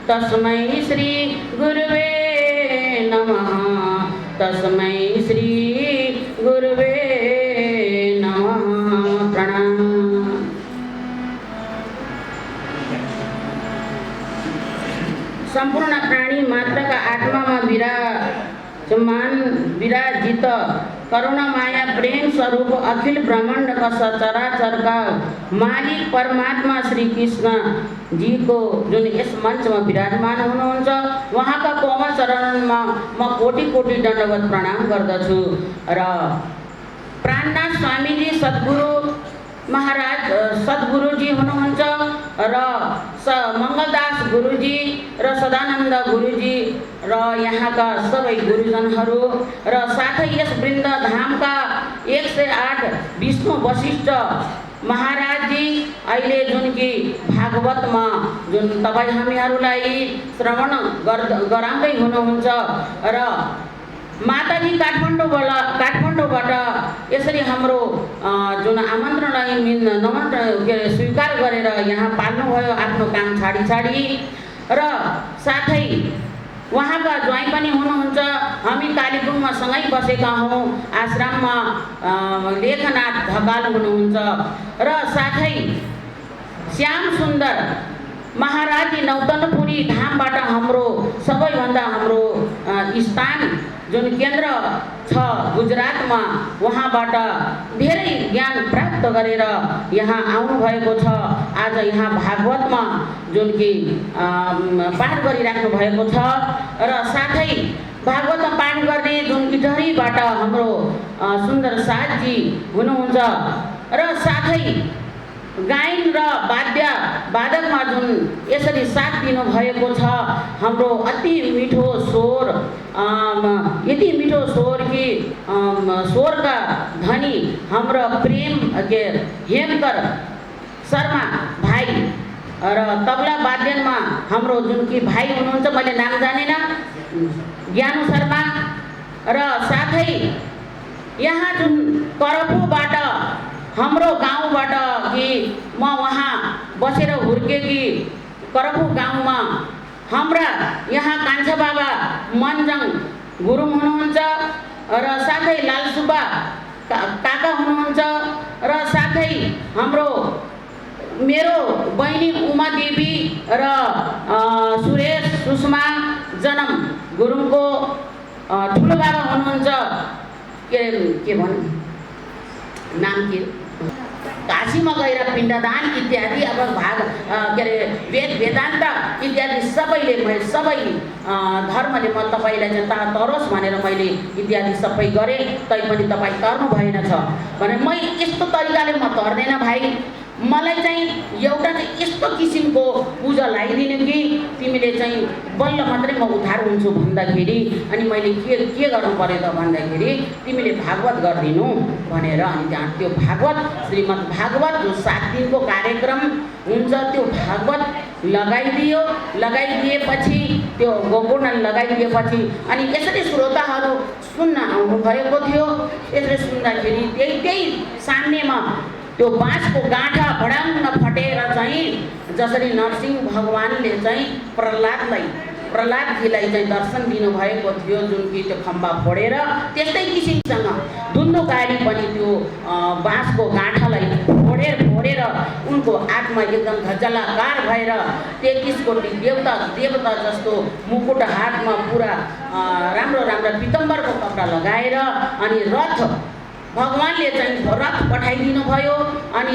तस्मै श्री गुरुवे नमः, तस्मै श्री गुरुवे नमः। प्रणाम। संपूर्ण प्राणी मात्र का आत्मा में विराजित करुणा माया प्रेम स्वरूप अखिल ब्रह्मांड का सचराचर का मालिक परमात्मा श्री कृष्ण जी को जुन इस मंच में विराजमान हुनुहुन्छ उहाँका कोमल चरणमा म कोटि-कोटि दण्डवत प्रणाम गर्दछु। र प्राणनाथ स्वामीजी सद्गुरु महाराज सद्गुरुजी हुनुहुन्छ र मङ्गलदास गुरुजी र सदानन्द गुरुजी र यहाँका सबै गुरुजनहरू र साथै यस वृन्द धामका 108 विष्णु वशिष्ठ महाराजजी अहिले जुन कि भागवतमा जुन तपाईँ हामीहरूलाई श्रवण गराउँदै हुनुहुन्छ र माताजी काठमाडौँबाट यसरी हाम्रो जुन आमन्त्रणलाई स्वीकार गरेर यहाँ पाल्नुभयो आफ्नो काम छाडी र साथै उहाँका ज्वाइँ पनि हुनुहुन्छ। हामी कालीपुङमा सँगै बसेका हौँ। आश्रममा लेखनाथ ढकाल हुनुहुन्छ र साथै श्याम सुन्दर महाराजी नौतनपुरी धामबाट हाम्रो सबैभन्दा हाम्रो स्थान जुन केन्द्र छ गुजरातमा, उहाँबाट धेरै ज्ञान प्राप्त गरेर यहाँ आउनुभएको छ। आज यहाँ भागवतमा जुन कि पाठ गरिराख्नु भएको छ र साथै भागवतमा पाठ गर्ने जुन इटहरीबाट हाम्रो सुन्दर साथजी हुनुहुन्छ र साथै गायन र वादकमा जुन यसरी साथ दिनुभएको छ हाम्रो अति मिठो स्वर, यति मिठो स्वर कि स्वरका धनी हाम्रो प्रेम हेमकर शर्मा भाइ र तबला वाद्यनमा हाम्रो जुन कि भाइ हुनुहुन्छ, मैले नाम जानेन, ज्ञानु शर्मा र साथै यहाँ जुन करपुबाट हाम्रो गाउँबाट कि म वहाँ बसेर हुर्केकी करपु गाउँमा हाम्रा यहाँ कान्छा बाबा मनजङ गुरुङ हुनुहुन्छ र साथै लालसुब्बा काका हुनुहुन्छ र साथै हाम्रो मेरो बहिनी उमा देवी र सुरेश सुषमा जनम गुरुङको ठुलो बाबा हुनुहुन्छ। के भन्नु नाम के काशीमा गएर पिण्डदान इत्यादि अब वेद वेदान्त इत्यादि सबैले सबै धर्मले म तपाईँलाई चाहिँ तरोस् भनेर मैले इत्यादि सबै गरेँ, तैपनि तपाईँ तर्नु भएन छ भने म यस्तो तरिकाले म तर्दैन भाइ। मलाई चाहिँ एउटा चाहिँ यस्तो किसिमको पूजा लगाइदिनु कि तिमीले चाहिँ बल्ल मात्रै म उद्धार हुन्छु भन्दाखेरि अनि मैले के गर्नु पर्यो त भन्दाखेरि तिमीले भागवत गरिदिनु भनेर अनि त्यहाँ त्यो भागवत श्रीमद् भागवत जो 7 दिनको कार्यक्रम हुन्छ त्यो भागवत लगाइदिएपछि त्यो गोपूर्ण लगाइदिएपछि अनि यसरी श्रोताहरू सुन्न आउनुभएको थियो। यसरी सुन्दाखेरि त्यही सामनेमा त्यो बाँसको गाँठा भडाङ्ग फटेर चाहिँ जसरी नरसिंह भगवानले चाहिँ प्रहलादलाई प्रहलादजीलाई चाहिँ दर्शन दिनुभएको थियो, जुन कि त्यो खम्बा फोडेर त्यस्तै किसिमसँग धुन्धुकारी पनि त्यो बाँसको गाँठालाई फोडेर उनको आत्मा एकदम झलझलाकार भएर 33 कोटी देवता जस्तो मुकुट हातमा पुरा राम्रो पितम्बरको कपडा लगाएर अनि रथ भगवानले चाहिँ रथ पठाइदिनु भयो अनि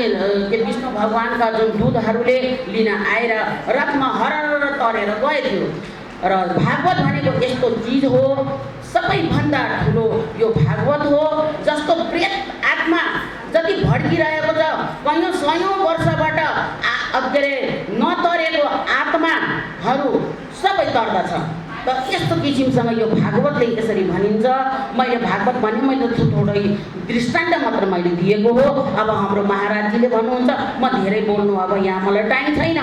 विष्णु भगवानका जुन दूतहरूले लिन आएर रथमा हरर तरेर गए थियो। र भागवत भनेको यस्तो चिज हो, सबैभन्दा ठुलो यो भागवत हो, जस्तो प्रेत आत्मा जति भड्किरहेको छ, कयौँ सयौँ वर्षबाट के अरे नतरेको आत्माहरू सबै तर्दछ। त यस्तो किसिमसँग यो भागवतले यसरी भनिन्छ। मैले भागवत भने मैले थोरै दृष्टान्त मात्र मैले दिएको हो। अब हाम्रो महाराजजीले भन्नुहुन्छ, म धेरै बोल्नु अब यहाँ मलाई टाइम छैन।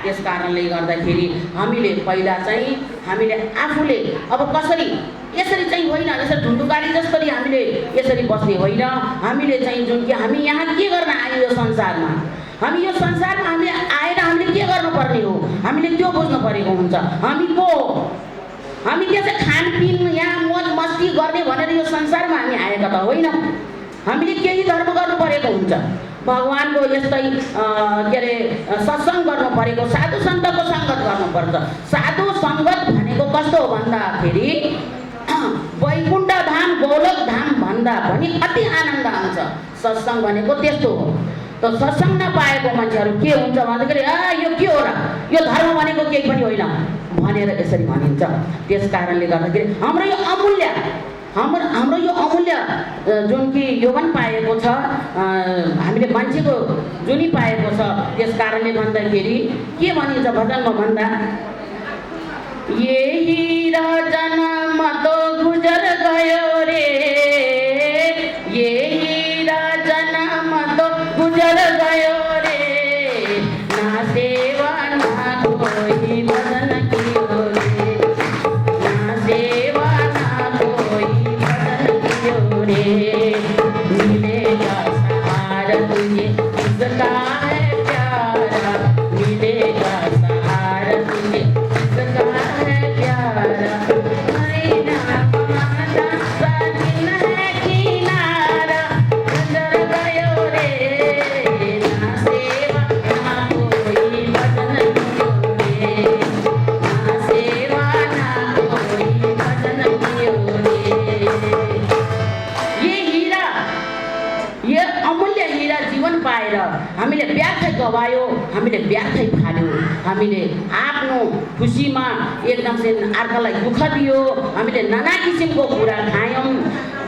त्यस कारणले गर्दाखेरि हामीले पहिला चाहिँ हामीले आफूले अब कसरी यसरी चाहिँ होइन, यसरी धुन्धुकारी जसरी हामीले यसरी बस्ने होइन। हामीले चाहिँ जुन कि हामी यहाँ के गर्न आयो यो संसारमा, हामी यो संसारमा हामीले आएर हामीले के गर्नुपर्ने हो, हामीले त्यो बुझ्नु परेको हुन्छ। हामी को हामी त्यसै खानपिन यहाँ मोज मस्ती गर्ने भनेर यो संसारमा हामी आएका त होइन। हामीले केही धर्म गर्नु परेको हुन्छ, भगवानको यस्तै के अरे सत्सङ्ग गर्नु परेको, साधु सन्तको सङ्गत गर्नुपर्छ। साधु सङ्गत भनेको कस्तो हो भन्दाखेरि वैकुण्ठ धाम गोलोक धाम भन्दा पनि अति आनन्द आउँछ। सत्सङ्ग भनेको त्यस्तो हो। त सत्सङ्ग नपाएको मान्छेहरू के हुन्छ भन्दाखेरि यो के हो र, यो धर्म भनेको केही पनि होइन भनेर यसरी भनिन्छ। त्यस कारणले गर्दाखेरि हाम्रो यो अमूल्य जुन कि यौवन पाएको छ, हामीले मान्छेको जुनी पाएको छ। त्यस कारणले भन्दाखेरि के भनिन्छ भजनमा भन्दा, यही जन्म तो गुजर गयो रे, यही जन्म तो गुजर गयो रे, ना सेवा ना कोई भजन कियो रे, ना सेवा ना कोई भजन कियो रे, मिलेगा सहारा तुझे इसका है प्यारा, मिलेगा सहारा तुझे इसका है प्यारा, महीना माता सजिन है किनारा, गुजर गयो रे, ना सेवा ना कोई भजन कियो रे, ना सेवा ना कोई भजन कियो रे। ये अमूल्य हीरा जीवन पाएर हामीले व्यर्थै गवायो, हामीले व्यर्थै फाल्यो। हामीले आफ्नो खुसीमा एकदम से अर्कालाई दुःख दियो, हामीले नाना किसिमको कुरा खायौँ।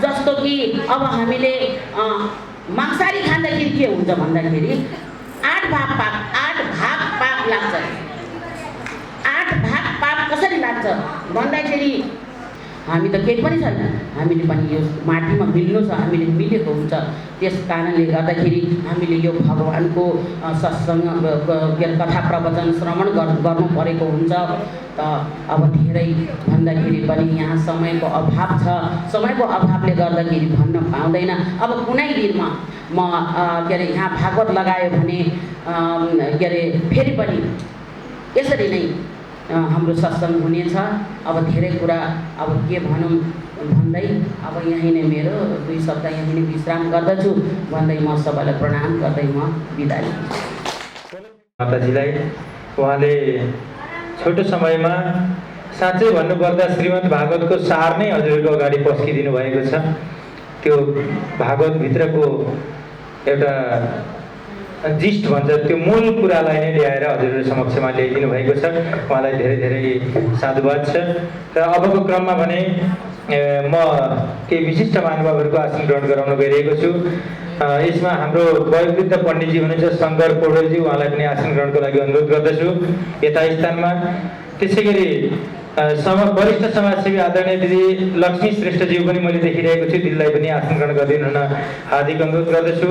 जस्तो कि अब हामीले मांसाहारी खाँदाखेरि के हुन्छ भन्दाखेरि 8 भाग पाप लाग्छ। 8 भाग पाप कसरी लाग्छ भन्दाखेरि हामी त केही पनि छैन, हामीले पनि यो माटीमा मिल्नु छ, हामीले मिलेको हुन्छ। त्यस कारणले गर्दाखेरि हामीले यो भगवानको सत्सङ्ग कथा प्रवचन श्रवण गर्नु परेको हुन्छ। त अब धेरै भन्दाखेरि पनि यहाँ समयको अभाव छ, समयको अभावले गर्दाखेरि भन्न पाउँदैन। अब कुनै दिनमा म के अरे यहाँ भागवत लगायो भने के अरे फेरि पनि यसरी नै हाम्रो सत्सङ्ग हुनेछ। अब धेरै कुरा अब के भनौँ भन्दै अब यहीँ नै मेरो 2 शब्द यहीँ नै विश्राम गर्दछु भन्दै म सबैलाई प्रणाम गर्दै म बिदा लिन्छु। माताजीलाई उहाँले छोटो समयमा साँच्चै भन्नुपर्दा श्रीमद् भागवतको सार नै हजुरको अगाडि पस्किदिनु भएको छ। त्यो भागवतभित्रको एउटा जिस्ट भन्छ, त्यो मूल कुरालाई नै ल्याएर हजुरहरू समक्षमा ल्याइदिनु भएको छ। उहाँलाई धेरै धेरै साधुवाद छ। र अबको क्रममा भने म केही विशिष्ट महानुभावहरूको आसन ग्रहण गराउन गइरहेको छु। यसमा हाम्रो वयोवृद्ध पण्डितजी हुनुहुन्छ शङ्कर पौडेलजी, उहाँलाई पनि आसन ग्रहणको लागि अनुरोध गर्दछु यथास्थानमा। त्यसै गरी वरिष्ठ समाजसेवी आदरणीय दिदी लक्ष्मी श्रेष्ठज्यू पनि मैले देखिरहेको छु, दिदीलाई पनि आसन ग्रहण गरिदिनु हुन हार्दिक अनुरोध गर्दछु।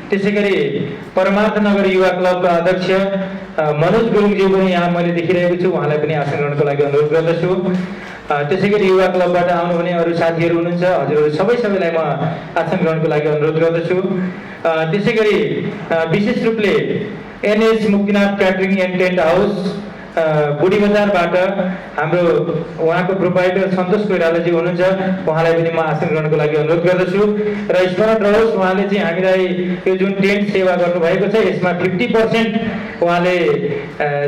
त्यसै गरी परमार्थ नगर युवा क्लबका अध्यक्ष मनोज गुरुङज्यू पनि यहाँ मैले देखिरहेको छु, उहाँलाई पनि आसन ग्रहणको लागि अनुरोध गर्दछु। त्यसै गरी युवा क्लबबाट आउनुहुने अरू साथीहरू हुनुहुन्छ, हजुरहरू सबैलाई म आसन ग्रहणको लागि अनुरोध गर्दछु। त्यसै गरी विशेष रूपले NS Muktinath catering and tent house बुढी बजारबाट हाम्रो उहाँको प्रोपाइटर सन्तोष कोइरालाजी हुनुहुन्छ, उहाँलाई पनि म आसन ग्रहणको लागि अनुरोध गर्दछु। र स्मरण रहोस्, उहाँले चाहिँ हामीलाई यो जुन टेन्ट सेवा गर्नुभएको छ यसमा 50% उहाँले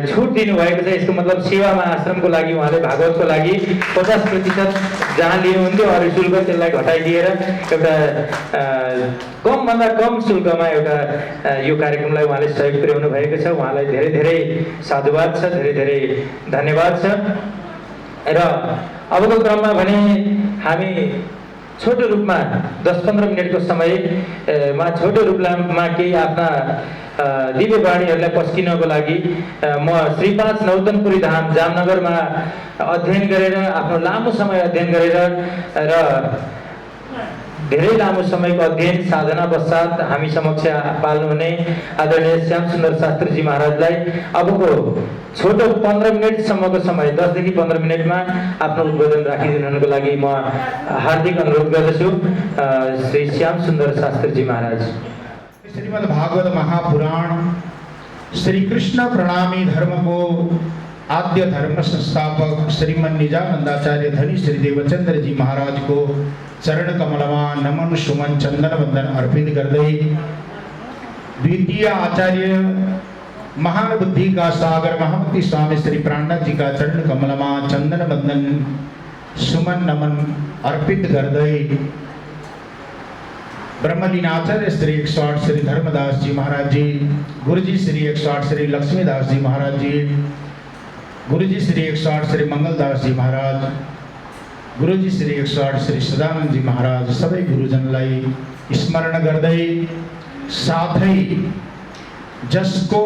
छुट दिनुभएको छ। यसको मतलब सेवामा आश्रमको लागि उहाँले भागवतको लागि 50% जहाँ लिनुहुन्थ्यो अरू शुल्क त्यसलाई घटाइदिएर एउटा कमभन्दा कम शुल्कमा एउटा यो कार्यक्रमलाई उहाँले सहयोग पुर्याउनु भएको छ। उहाँलाई धेरै धेरै साधुवाद छ, धेरै धेरै धन्यवाद छ। र अबको क्रममा भने हामी छोटो रूपमा 10-15 मिनटको समयमा छोटो रूपमा केही आफ्ना दिव्य वाणीहरूलाई पस्किनको लागि म श्री 5 नौतनपुरी धाम जामनगरमा अध्ययन गरेर आफ्नो लामो समय अध्ययन गरेर र धेरै लामो समयको अध्ययन साधना पश्चात हामी समक्ष पाल्नुहुने आदरणीय श्याम सुन्दर शास्त्रीजी महाराजलाई अबको छोटो 15 मिनटसम्मको समय 10 देखि 15 मिनटमा आफ्नो उद्बोधन राखिदिनुको लागि म हार्दिक अनुरोध गर्दछु। श्री श्याम सुन्दर शास्त्रीजी महाराज। श्रीमद् भागवत महापुराण श्री कृष्ण प्रणामी धर्म को आद्य धर्म संस्थापक श्रीमन निजानंदाचार्य धनी श्री देवचंद्र जी महाराज को चरण कमलमा नमन सुमन चंदन वंदन अर्पित गर्दै द्वितीय आचार्य महान बुद्धि का सागर महामती स्वामी श्री प्राणनाथ जी का चरण कमलमा चंदन वंदन सुमन नमन अर्पित गर्दै ब्रह्मलीन आचार्य श्री 108 श्री धर्मदास जी महाराज जी, गुरुजी श्री 108 श्री लक्ष्मीदास जी महाराज जी, गुरुजी श्री 108 श्री मंगलदास जी महाराज, गुरुजी श्री 108 श्री सदानंद जी महाराज सबै गुरुजनलाई स्मरण गर्दै साथै जसको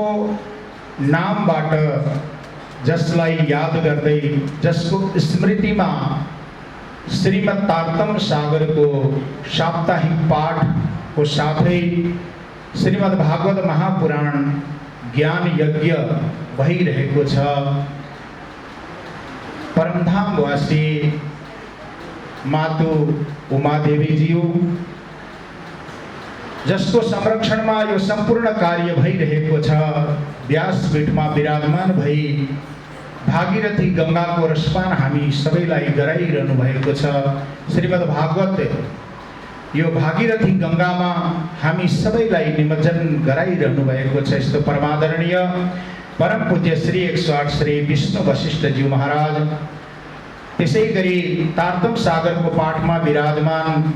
नामबाट जसलाई याद गर्दै जसको स्मृतिमा श्रीमद् तारतम सागर को साप्ताहिक पाठ को साथै श्रीमद् भागवत महापुराण ज्ञान यज्ञ भइरहेको छ। परमधामवासी मातु उमादेवीज्यू जसको संरक्षणमा यो सम्पूर्ण कार्य भइरहेको छ, व्यासपीठमा विराजमान भई भागीरथी गंगाको रसपान हामी सबैलाई गराइरहनु भएको छ। श्रीमद् भागवत यो भागीरथी गंगामा हामी सबैलाई निमज्जन गराइरहनु भएको छ। यस्तो परमादरणीय परम पूज्य श्री 108 श्री विष्णु वशिष्ठ जी महाराज, त्यसै गरी तारतम सागरको पाठमा विराजमान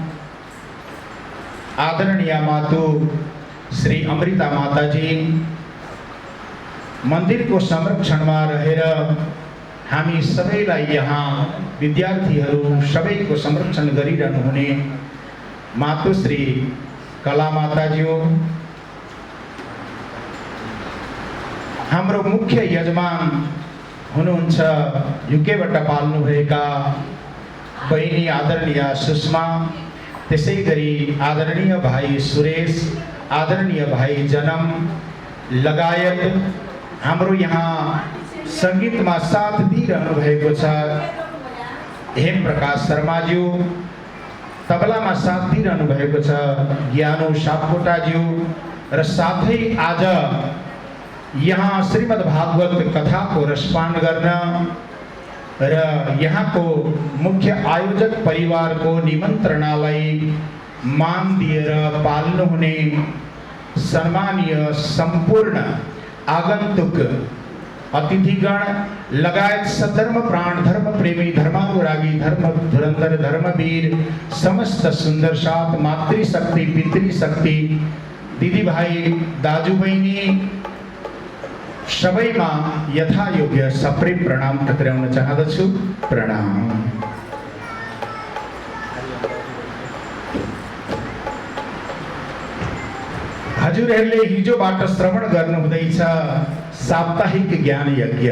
आदरणीय मातु श्री अमृता माताजी, मन्दिरको संरक्षणमा रहेर हामी सबैलाई यहाँ विद्यार्थीहरू सबैको संरक्षण गरिरहनु हुने मातु श्री कला माताज्यू, हाम्रो मुख्य यजमान हुनुहुन्छ युकेबाट पाल्नुभएका बहिनी आदरणीय सुषमा, त्यसै गरी आदरणीय भाइ सुरेश, आदरणीय भाइ जनम लगायत हाम्रो यहाँ संगीतमा साथ दिइरहनु भएको छ हेम प्रकाश शर्माज्यू, तबलामा साथ दिइरहनु भएको छ ज्ञानु सापकोटाज्यू, र साथै आज यहाँ श्रीमद् भागवत कथाको रसपान गर्न र यहाँको मुख्य आयोजक परिवारको निमन्त्रणालाई मान दिएर पाल्नुहुने सम्मानीय सम्पूर्ण आगन्तुक अतिथिगण लगायत सधर्म प्राण धर्म प्रेमी धर्मानुरागी धर्म धुरन्धर धर्मवीर समस्त सुन्दर साथ मातृशक्ति पितृशक्ति दिदीभाइ दाजुबहिनी सबैमा यथा योग्य सप्रेम प्रणाम टक्राउन चाहदछु। प्रणाम। हजुरहरूले हिजोबाट श्रवण गर्नुहुँदैछ साप्ताहिक ज्ञान यज्ञ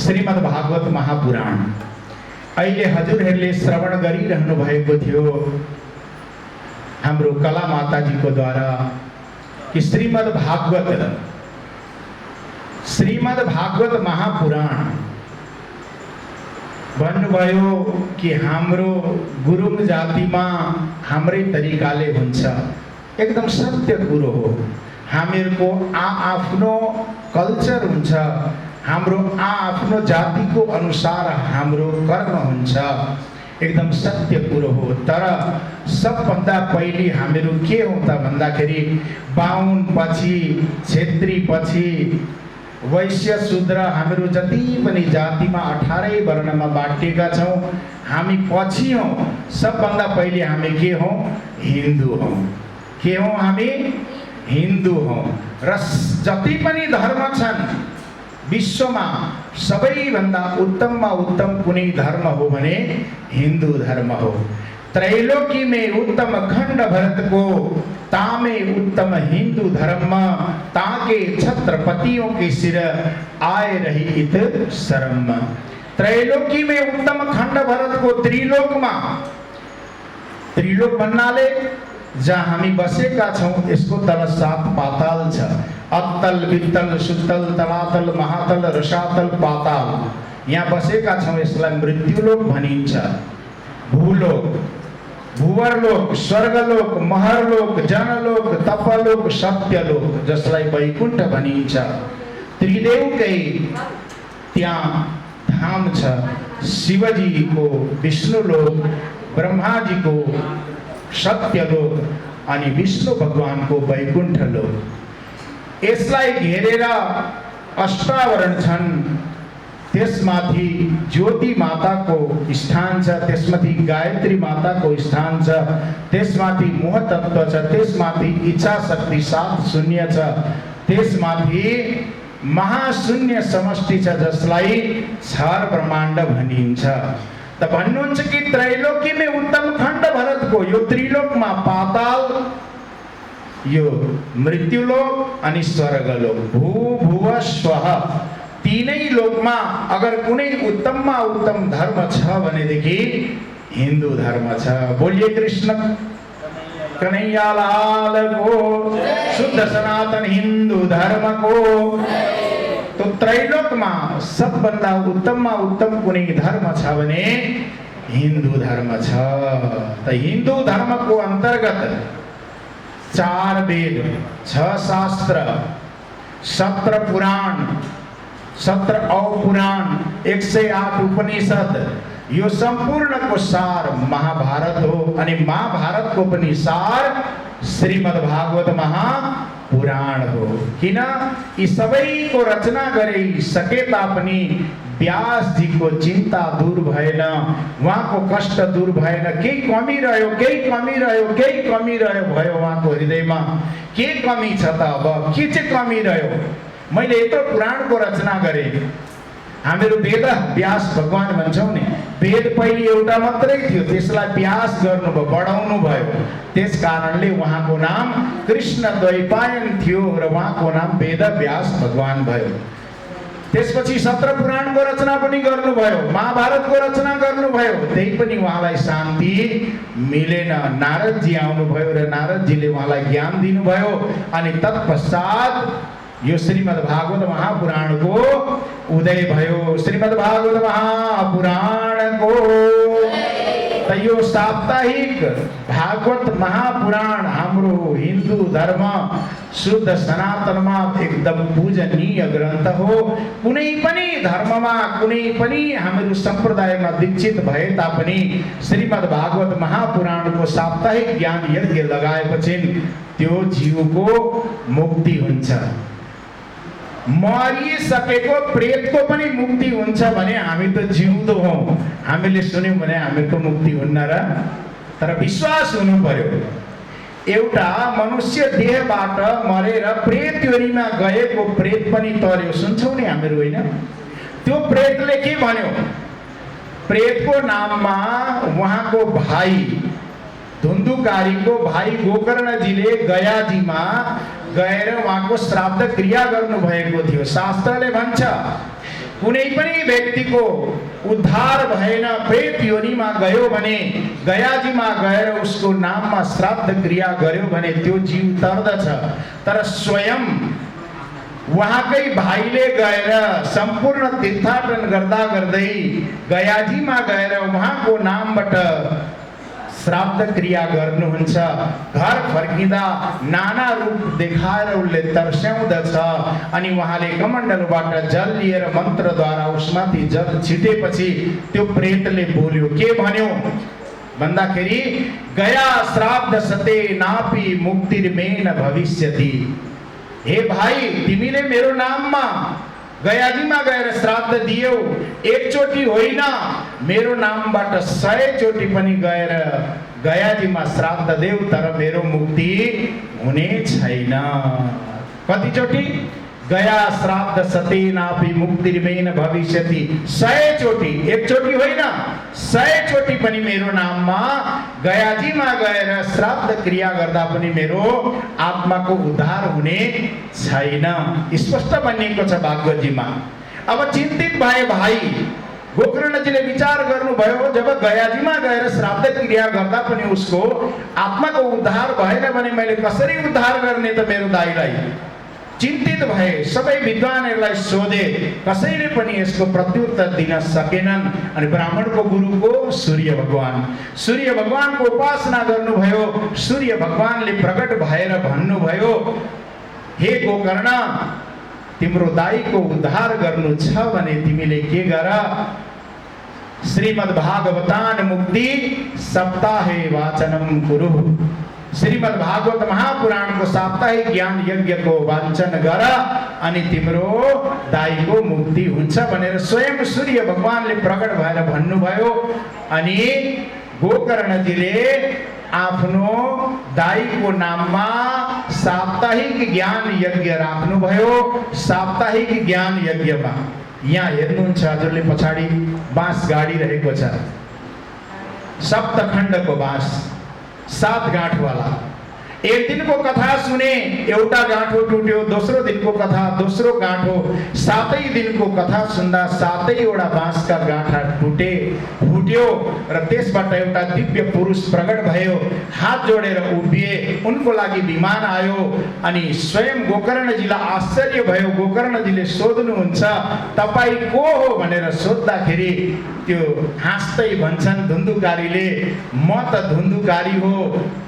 श्रीमद् भागवत महापुराण। अहिले हजुरहरूले श्रवण गरिरहनु भएको थियो हाम्रो कला माताजीको द्वारा कि श्रीमद् भागवत महापुराण भन्नुभयो कि हाम्रो गुरुङ जातिमा हाम्रै तरिकाले हुन्छ। एकदम सत्य कुरो हो। हामीहरूको आफ्नो कल्चर हुन्छ, हाम्रो आफ्नो जातिको अनुसार हाम्रो कर्म हुन्छ, एकदम सत्य कुरो हो। तर सबभन्दा पहिले हामीहरू के हो त भन्दाखेरि बाहुन पछि, क्षेत्री पछि, वैश्य शूद्र हामीहरू जति पनि जातिमा 18 वर्णमा बाँडिएका छौँ, हामी पछि हौँ। सबभन्दा पहिले हामी के हौँ? हिन्दू हौँ। के हौँ हामी? हिन्दू हौँ। र जति पनि धर्म छन् विश्वमा सबैभन्दा उत्तममा उत्तम कुनै धर्म हो भने हिन्दू धर्म हो। त्रैलोकी में उत्तम खंड भरत को, तामे उत्तम हिंदू धर्म, ताके छत्रपतियों के सिर आए रही इत शर्म। त्रैलोकी में उत्तम खंड भरत को, त्रिलोकमा, त्रिलोक भन्नाले जहाँ हामी बसेका छौँ यसको तल 7 पाताल छ। अत्तल, वित्तल, सुत्तल, तलातल, महातल, रसातल, पाताल। यहाँ बसेका छौँ यसलाई मृत्युलोक भनिन्छ। भूलोक, भुवरलोक, स्वर्गलोक, महरलोक, जनलोक, तपलोक, सत्यलोक, जसलाई वैकुण्ठ भनिन्छ। त्रिदेवकै त्यहाँ धाम छ। शिवजीको विष्णुलोक, ब्रह्माजीको सत्यलोक अनि विष्णु भगवानको वैकुण्ठ लोक। यसलाई घेरेर अष्टावरण छन्। त्यसमाथि ज्योति माताको स्थान छ, त्यसमाथि गायत्री माताको स्थान छ, त्यसमाथि मोह तत्व छ, त्यसमाथि इच्छा शक्ति 7 शून्य छ, त्यसमाथि महाशून्य समष्टि छ जसलाई क्षर ब्रह्माण्ड भनिन्छ। त भन्नुहुन्छ कि त्रैलोकी में उत्तम खण्ड भरतको, यो त्रिलोकमा पाताल, यो मृत्युलोक अनि स्वर्गलोक, भू भुव स्वः, तीनै लोकमा अगर कुनै उत्तममा उत्तम धर्म छ भनेदेखि हिन्दू धर्म छ। बोलिए कृष्ण कन्हैया लाल को, शुद्ध सनातन हिन्दू धर्म को। तो त्रैलोकमा सबभन्दा उत्तममा उत्तम कुनै धर्म छ भने हिन्दू धर्म छ। त हिन्दू धर्मको अन्तर्गत 4 वेद, 6 शास्त्र, 17 पुराण, 17 अपुराण, 108 उपनिषद, यो सम्पूर्णको सार महाभारत हो। अनि महाभारतको पनि सार श्रीमद् भागवत महापुराण हो। किन यी सबैको रचना गरिसके तापनि व्यासजीको चिन्ता दूर भएन, उहाँको कष्ट दूर भएन। केही कमी रह्यो, केही कमी रह्यो, केही कमी रह्यो भयो उहाँको हृदयमा। के कमी छ त अब? के चाहिँ कमी रह्यो? मैले यत्रो पुराणको रचना गरेँ। हामीहरू वेद व्यास भगवान भन्छौँ नि, वेद पहिले एउटा मात्रै थियो, त्यसलाई व्यास गर्नुभयो, बढाउनु भयो। त्यस कारणले उहाँको नाम कृष्ण द्वैपायन थियो र उहाँको नाम वेद व्यास भगवान भयो। त्यसपछि 17 पुराणको रचना पनि गर्नुभयो, महाभारतको रचना गर्नुभयो, त्यही पनि उहाँलाई शान्ति मिलेन। नारदजी आउनुभयो र नारदजीले उहाँलाई ज्ञान दिनुभयो। अनि तत्पश्चात यो श्रीमद् भागवत महापुराणको उदय भयो। श्रीमद् भागवत महापुराणको त यो साप्ताहिक भागवत महापुराण हाम्रो हिन्दू धर्म शुद्ध सनातनमा एकदम पूजनीय ग्रन्थ हो। कुनै पनि धर्ममा, कुनै पनि हामीहरू सम्प्रदायमा दीक्षित भए तापनि श्रीमद् भागवत महापुराणको साप्ताहिक ज्ञान यज्ञ लगाएपछि त्यो जीवको मुक्ति हुन्छ। मरिसकेको प्रेतको पनि मुक्ति हुन्छ भने हामी त जिउँदो हौँ, हामीले सुन्यौँ भने हामीको मुक्ति हुन्न र? तर विश्वास हुनु पर्यो। एउटा मनुष्य देहबाट मरेर प्रेत योनिमा गएको प्रेत पनि तर्यो, सुन्छौँ नि हामीहरू, होइन? त्यो प्रेतले के भन्यो? प्रेतको नाममा उहाँको भाइ धुन्धुकारीको भाइ गोकर्णजीले गयाजीमा गएर उहाँको श्राद्ध क्रिया गर्नुभएको थियो। शास्त्रले भन्छ कुनै पनि व्यक्तिको उद्धार भएन, प्रेत योनिमा गयो भने, गयाजीमा गएर उसको नाममा श्राद्ध क्रिया गर्यो भने त्यो जीव तर्दछ। तर स्वयं उहाँकै भाइले गएर सम्पूर्ण तीर्थाटन गर्दा गर्दै गयाजीमा गएर उहाँको नामबाट श्राद्ध क्रिया गर्नुहुन्छ। घर फर्किँदा नाना रूप देखाएर उसले तर्स्याउँदछ अनि उहाँले कमण्डलुबाट जल लिएर मन्त्रद्वारा उसमाथि जल छिटेपछि त्यो प्रेतले बोल्यो। के भन्यो भन्दाखेरि गया श्राद्ध सते नापी मुक्तिर्मेन भविष्यति। हे भाइ, तिमीले मेरो नाममा गयाजीमा गएर श्राद्ध दियौ, एकचोटि होइन मेरो नामबाट 100 चोटि पनि गएर गयाजीमा श्राद्ध देऊ, तर मेरो मुक्ति हुने छैन। कतिचोटि? गया श्राद्ध सते नापि मुक्तिर्मेन भविष्यति। 100 चोटि, एकचोटि होइन 100 चोटि पनि मेरो नाममा गयाजीमा गएर श्राद्ध क्रिया गर्दा पनि मेरो आत्माको उद्धार हुने छैन। स्पष्ट भनिएको छ भागवतजीमा। अब चिन्तित भए भाइ गोकर्णजीले विचार गर्नुभयो, जब गयाजीमा गएर श्राद्ध क्रिया गर्दा पनि उसको आत्माको उद्धार भएन भने मैले कसरी उद्धार गर्ने त मेरो दाइलाई? चिन्तित भए। सबै विद्वानहरूलाई सोधे, कसैले पनि यसको प्रत्युत्तर दिन सकेनन्। अनि ब्राह्मणको गुरुको सूर्य भगवानको उपासना गर्नुभयो। सूर्य भगवानले प्रकट भएर भन्नुभयो, हे गोकर्ण, तिम्रो दाइको उद्धार गर्नु छ भने तिमीले के गर? श्रीमद् भागवतान मुक्ति सप्ताहे वाचनम कुरु। श्रीमद् भागवत महापुराणको साप्ताहिक ज्ञान यज्ञको वाचन गर अनि तिम्रो दाइको मुक्ति हुन्छ भनेर स्वयं सूर्य भगवानले प्रकट भएर भन्नुभयो। अनि गोकर्णजीले आफ्नो दाइको नाममा साप्ताहिक ज्ञान यज्ञ राख्नुभयो। साप्ताहिक ज्ञान यज्ञमा यहाँ हेर्नुहुन्छ हजुरले पछाडि बाँस गाडी रहेको छ, सप्तखण्डको बाँस, 7 गाँठवाला। एक दिनको कथा सुने, एउटा गाँठो टुट्यो। दोस्रो दिनको कथा, दोस्रो गाँठो। 7 दिनको कथा सुन्दा 7वटा बाँसका गाँठा फुट्यो र त्यसबाट एउटा दिव्य पुरुष प्रकट भयो। हात जोडेर उभिए, उनको लागि विमान आयो। अनि स्वयं गोकर्णजीलाई आश्चर्य भयो। गोकर्णजीले सोध्नुहुन्छ, तपाईँ को हो भनेर सोद्धाखेरि त्यो हाँस्दै भन्छन् धुन्धुकारीले, म त धुन्धुकारी हो,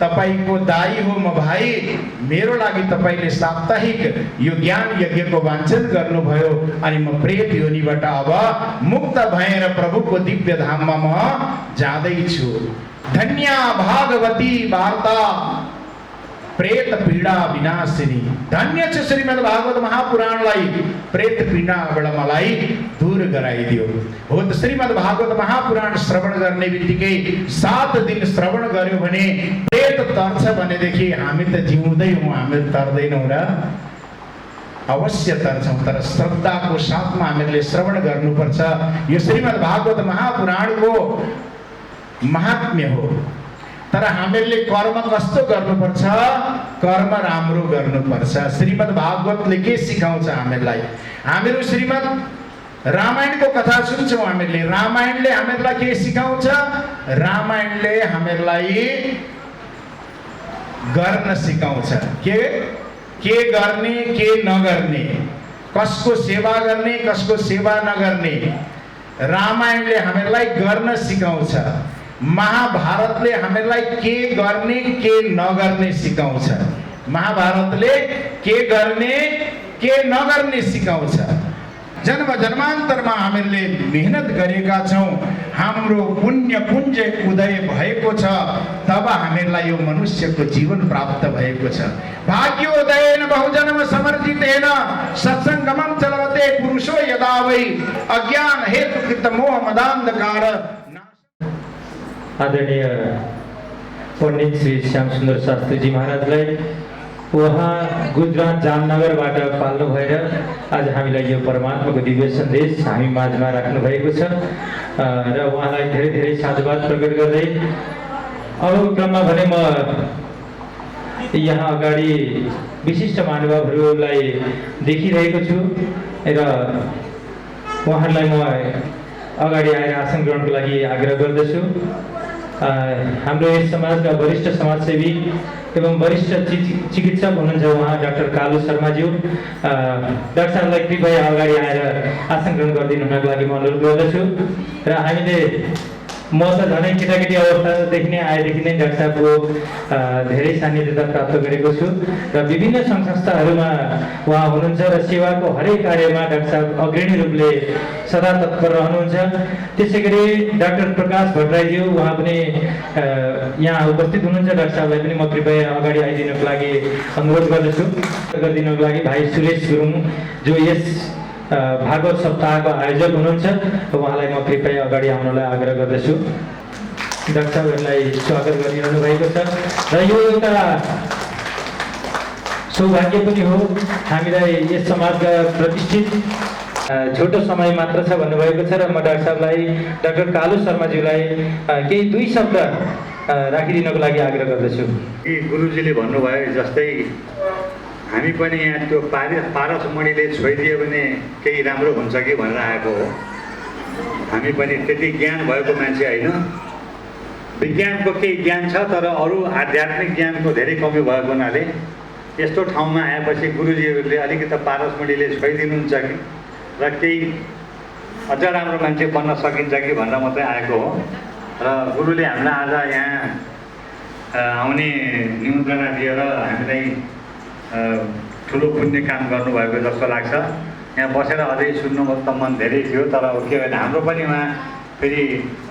तपाईँको दाइ हो म भाइ। मेरो लागि तपाईँले साप्ताहिक यो ज्ञान यज्ञको वाचन गर्नुभयो अनि म प्रेत योनिबाट अब मुक्त भएर प्रभुको दिव्य धाममा म जाँदैछु। धन्या भागवती वार्ता प्रेत पीडा विनाशिनी। धन्य छ श्रीमद् भागवत महापुराणलाई प्रेत पीडाबाट मलाई दूर गराइदियो। हो त श्रीमद् भागवत महापुराण श्रवण गर्ने बित्तिकै 7 दिन श्रवण गर्यो भने प्रेत तर्छ भनेदेखि हामी त जिउँदै हौँ, हामी तर्दैनौँ र? अवश्य तर्छौँ, तर श्रद्धाको साथमा हामीले श्रवण गर्नुपर्छ। यो श्रीमद् भागवत महापुराणको महात्म्य हो। तर हामीले कर्म कस्तो गर्नुपर्छ? कर्म राम्रो गर्नुपर्छ। श्रीमद् भागवतले के सिकाउँछ हामीलाई? हामीहरू श्रीमद् रामायणको कथा सुन्छौँ हामीले। रामायणले हामीलाई के सिकाउँछ? रामायणले हामीलाई गर्न सिकाउँछ। के गर्ने, के नगर्ने, कसको सेवा गर्ने, कसको सेवा नगर्ने। रामायणले हामीलाई गर्न सिकाउँछ। महाभारतले हामीलाई के गर्ने, के नगर्ने सिकाउँछ। महाभारतले के गर्ने, के नगर्ने सिकाउँछ। जन्म जन्मान्तरमा हामीले मेहनत गरेका छौँ, हाम्रो पुण्य पुञ्ज उदय भएको छ, तब हामीलाई यो मनुष्यको जीवन प्राप्त भएको छ। भाग्योदयेन बहुजन्म समर्जितेन सत्सङ्गमं चलवते पुरुषो यदा वै अज्ञान हेतुकृत मोह मदान्धकार। आदरणीय पंडित श्री श्याम सुन्दर शास्त्रीजी महाराजलाई उहाँ गुजरात जामनगरबाट पाल्नु भएर आज हामीलाई यो परमात्माको दिव्य सन्देश हामी माझमा राख्नु भएको छ र उहाँलाई धेरै धेरै साधुवाद प्रकट गर्दै अबको क्रममा भने म यहाँ अगाडि विशिष्ट महानुभावहरूलाई देखिरहेको छु र उहाँहरूलाई म अगाडि आएर आसन ग्रहणको लागि आग्रह गर्दछु। हाम्रो यस समाजका वरिष्ठ समाजसेवी एवं वरिष्ठ चिकित्सक हुनुहुन्छ उहाँ डाक्टर कालु शर्माज्यू। डाक्टर साहबलाई कृपया अगाडि आएर आसन ग्रहण गरिदिनु हुनको लागि म अनुरोध गर्दछु। र हामीले म त झनै केटाकेटी अवस्थादेखि नै आएदेखि नै डाक्टर साहबको धेरै सान्निध्यता प्राप्त गरेको छु र विभिन्न सङ्घ संस्थाहरूमा उहाँ हुनुहुन्छ र सेवाको हरेक कार्यमा डाक्टर साहब अग्रणी रूपले सदा तत्पर रहनुहुन्छ। त्यसै गरी डाक्टर प्रकाश भट्टराईज्यू उहाँ पनि यहाँ उपस्थित हुनुहुन्छ। डाक्टर साहबलाई पनि म कृपया अगाडि आइदिनको लागि अनुरोध गर्दछु। गरिदिनको लागि भाइ सुरेश गुरुङ जो यस भागवत सप्ताहको आयोजक हुनुहुन्छ, उहाँलाई म कृपया अगाडि आउनलाई आग्रह गर्दछु। डाक्टर साहबहरूलाई स्वागत गरिरहनु भएको छ र यो एउटा सौभाग्य पनि हो हामीलाई यस समाजका प्रतिष्ठित छोटो समय मात्र छ भन्नुभएको छ र म डाक्टर साहबलाई डाक्टर कालु शर्माज्यूलाई केही 2 शब्द राखिदिनको लागि आग्रह गर्दछु। गुरुजीले भन्नुभयो जस्तै हामी पनि यहाँ त्यो पारसमणिले छोइदियो भने केही राम्रो हुन्छ कि भनेर आएको हो। हामी पनि त्यति ज्ञान भएको मान्छे होइन, विज्ञानको केही ज्ञान छ तर अरू आध्यात्मिक ज्ञानको धेरै कमी भएको हुनाले यस्तो ठाउँमा आएपछि गुरुजीहरूले अलिकति पारसमणिले छोइदिनुहुन्छ कि र केही अझ राम्रो मान्छे बन्न सकिन्छ कि भनेर मात्रै आएको हो। र गुरुले हामीलाई आज यहाँ आउने निमन्त्रणा दिएर हामीलाई ठुलो पुण्य काम गर्नुभएको जस्तो लाग्छ। यहाँ बसेर अझै सुन्नु त मन धेरै थियो तर के भने हाम्रो पनि उहाँ फेरि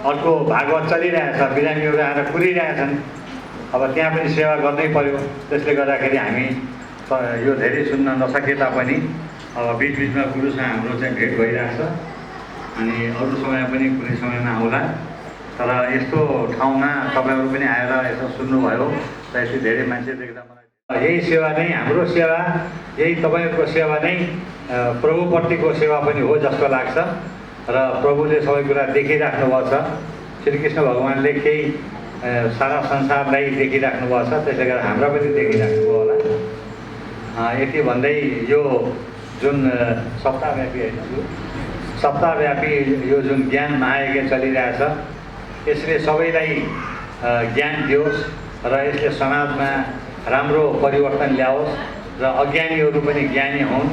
अर्को भागवत चलिरहेछ, बिरामीहरू आएर कुरिरहेछन्, अब त्यहाँ पनि सेवा गर्नै पर्यो। त्यसले गर्दाखेरि हामी यो धेरै सुन्न नसके तापनि अब बिचबिचमा गुरुसँग हाम्रो चाहिँ भेट भइरहेछ अनि अरू समय पनि कुनै समयमा आउला। तर यस्तो ठाउँमा तपाईँहरू पनि आएर यसो सुन्नुभयो र यसो धेरै मान्छे देख्दा मलाई यही सेवा नै हाम्रो सेवा, यही तपाईँहरूको सेवा नै प्रभुप्रतिको सेवा पनि हो जस्तो लाग्छ। र प्रभुले सबै कुरा देखिराख्नु भएको छ। श्रीकृष्ण भगवान्ले केही सारा संसारलाई देखिराख्नु भएको छ, त्यसले गर्दा हाम्रा पनि देखिराख्नुभयो होला। यति भन्दै यो जुन सप्ताहव्यापी होइन, सप्ताहव्यापी यो जुन ज्ञान महायज्ञ चलिरहेछ यसले सबैलाई ज्ञान दियोस् र यसले समाजमा राम्रो परिवर्तन ल्याओस् र अज्ञानीहरू पनि ज्ञानी हुन्,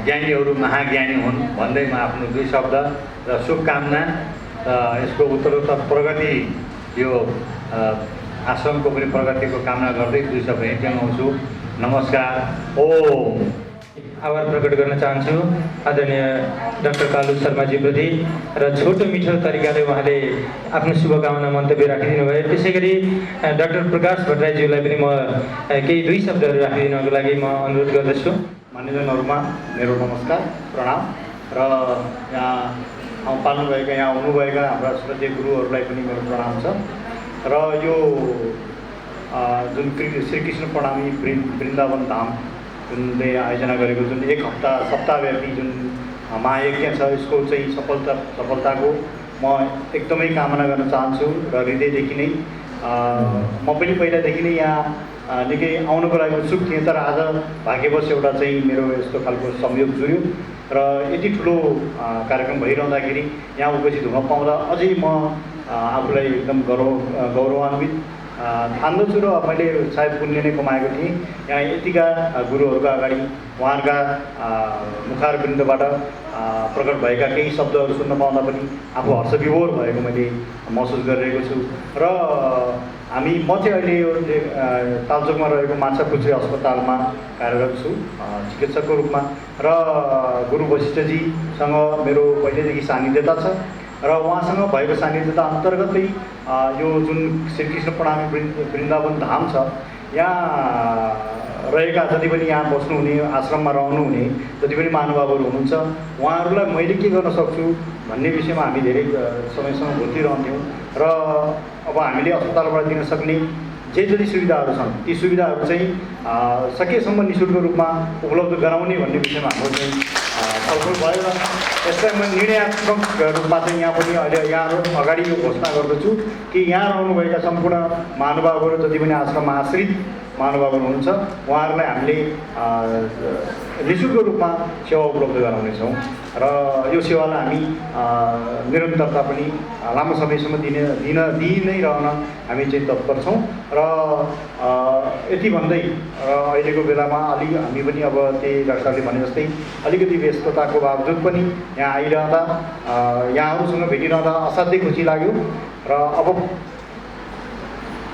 ज्ञानीहरू महाज्ञानी हुन् भन्दै म आफ्नो 2 शब्द र शुभकामना र यसको उत्तरोत्तर प्रगति यो आश्रमको पनि प्रगतिको कामना गर्दै 2 शब्द यहीँ टेगाउँछु। नमस्कार। ओम। आभार प्रकट गर्न चाहन्छु आदरणीय डाक्टर कालु शर्माज्यूप्रति र छोटो मिठो तरिकाले उहाँले आफ्नो शुभकामना मन्तव्य राखिदिनु भयो। त्यसै गरी डाक्टर प्रकाश भट्टराईज्यूलाई पनि म केही 2 शब्दहरू राखिदिनको लागि म अनुरोध गर्दछु। मान्यजनहरूमा मेरो नमस्कार प्रणाम र यहाँ ठाउँ पाल्नुभएका यहाँ हुनुभएका हाम्रा श्रद्धेय गुरुहरूलाई पनि मेरो प्रणाम छ। र यो जुन श्रीकृष्ण प्रणामी वृन्दावन धाम जुनले आयोजना गरेको जुन 1 हप्ता सप्ताहव्यापी जुन महायज्ञ छ यसको चाहिँ सफलताको म एकदमै कामना गर्न चाहन्छु र हृदयदेखि नै म पनि पहिलादेखि नै यहाँ निकै आउनुको लागि उत्सुक थिएँ तर आज भाग्यवश एउटा चाहिँ मेरो यस्तो खालको संयोग जुर्यो र यति ठुलो कार्यक्रम भइरहँदाखेरि यहाँ उपस्थित हुन पाउँदा अझै म आफूलाई एकदम गौरवान्वित ठान्दछु र मैले सायद पुण्य नै कमाएको थिएँ। यहाँ यतिका गुरुहरूका अगाडि उहाँहरूका मुखारवृन्दबाट प्रकट भएका केही शब्दहरू सुन्न पाउँदा पनि आफू हर्षविभोर भएको मैले महसुस गरिरहेको छु। र म चाहिँ अहिले यो तालचोकमा रहेको माछापुच्छ्रे अस्पतालमा कार्यरत छु चिकित्सकको रूपमा र गुरु वशिष्ठजीसँग मेरो पहिलेदेखि सान्निध्यता छ र उहाँसँग भएको सान्निध्यता अन्तर्गतै यो जुन श्रीकृष्ण प्रणामी वृन्दावन धाम छ यहाँ रहेका जति पनि यहाँ बस्नुहुने आश्रममा रहनुहुने जति पनि महानुभावहरू हुनुहुन्छ उहाँहरूलाई मैले के गर्न सक्छु भन्ने विषयमा हामी धेरै समयसम्म घुटिरहन्थ्यौँ र अब हामीले अस्पतालबाट दिन सक्ने जे जति सुविधाहरू छन् ती सुविधाहरू चाहिँ सकेसम्म निःशुल्क रूपमा उपलब्ध गराउने भन्ने विषयमा हाम्रो चाहिँ छलफल भयो र यसलाई म निर्णयात्मक रूपमा चाहिँ यहाँ पनि अहिले यहाँ अगाडि यो घोषणा गर्दछु कि यहाँ रहनुभएका सम्पूर्ण महानुभावहरू जति पनि आश्रममा आश्रित महानुभावहरू हुनुहुन्छ उहाँहरूलाई हामीले निःशुल्क रूपमा सेवा उपलब्ध गराउनेछौँ र यो सेवालाई हामी निरन्तरता पनि लामो समयसम्म दिइ नै रहन हामी चाहिँ तत्पर छौँ र यति भन्दै र अहिलेको बेलामा हामी पनि अब त्यही डाक्टर साहबले भने जस्तै अलिकति व्यस्तताको बावजुद पनि यहाँ आइरहँदा यहाँहरूसँग भेटिरहँदा असाध्यै खुसी लाग्यो र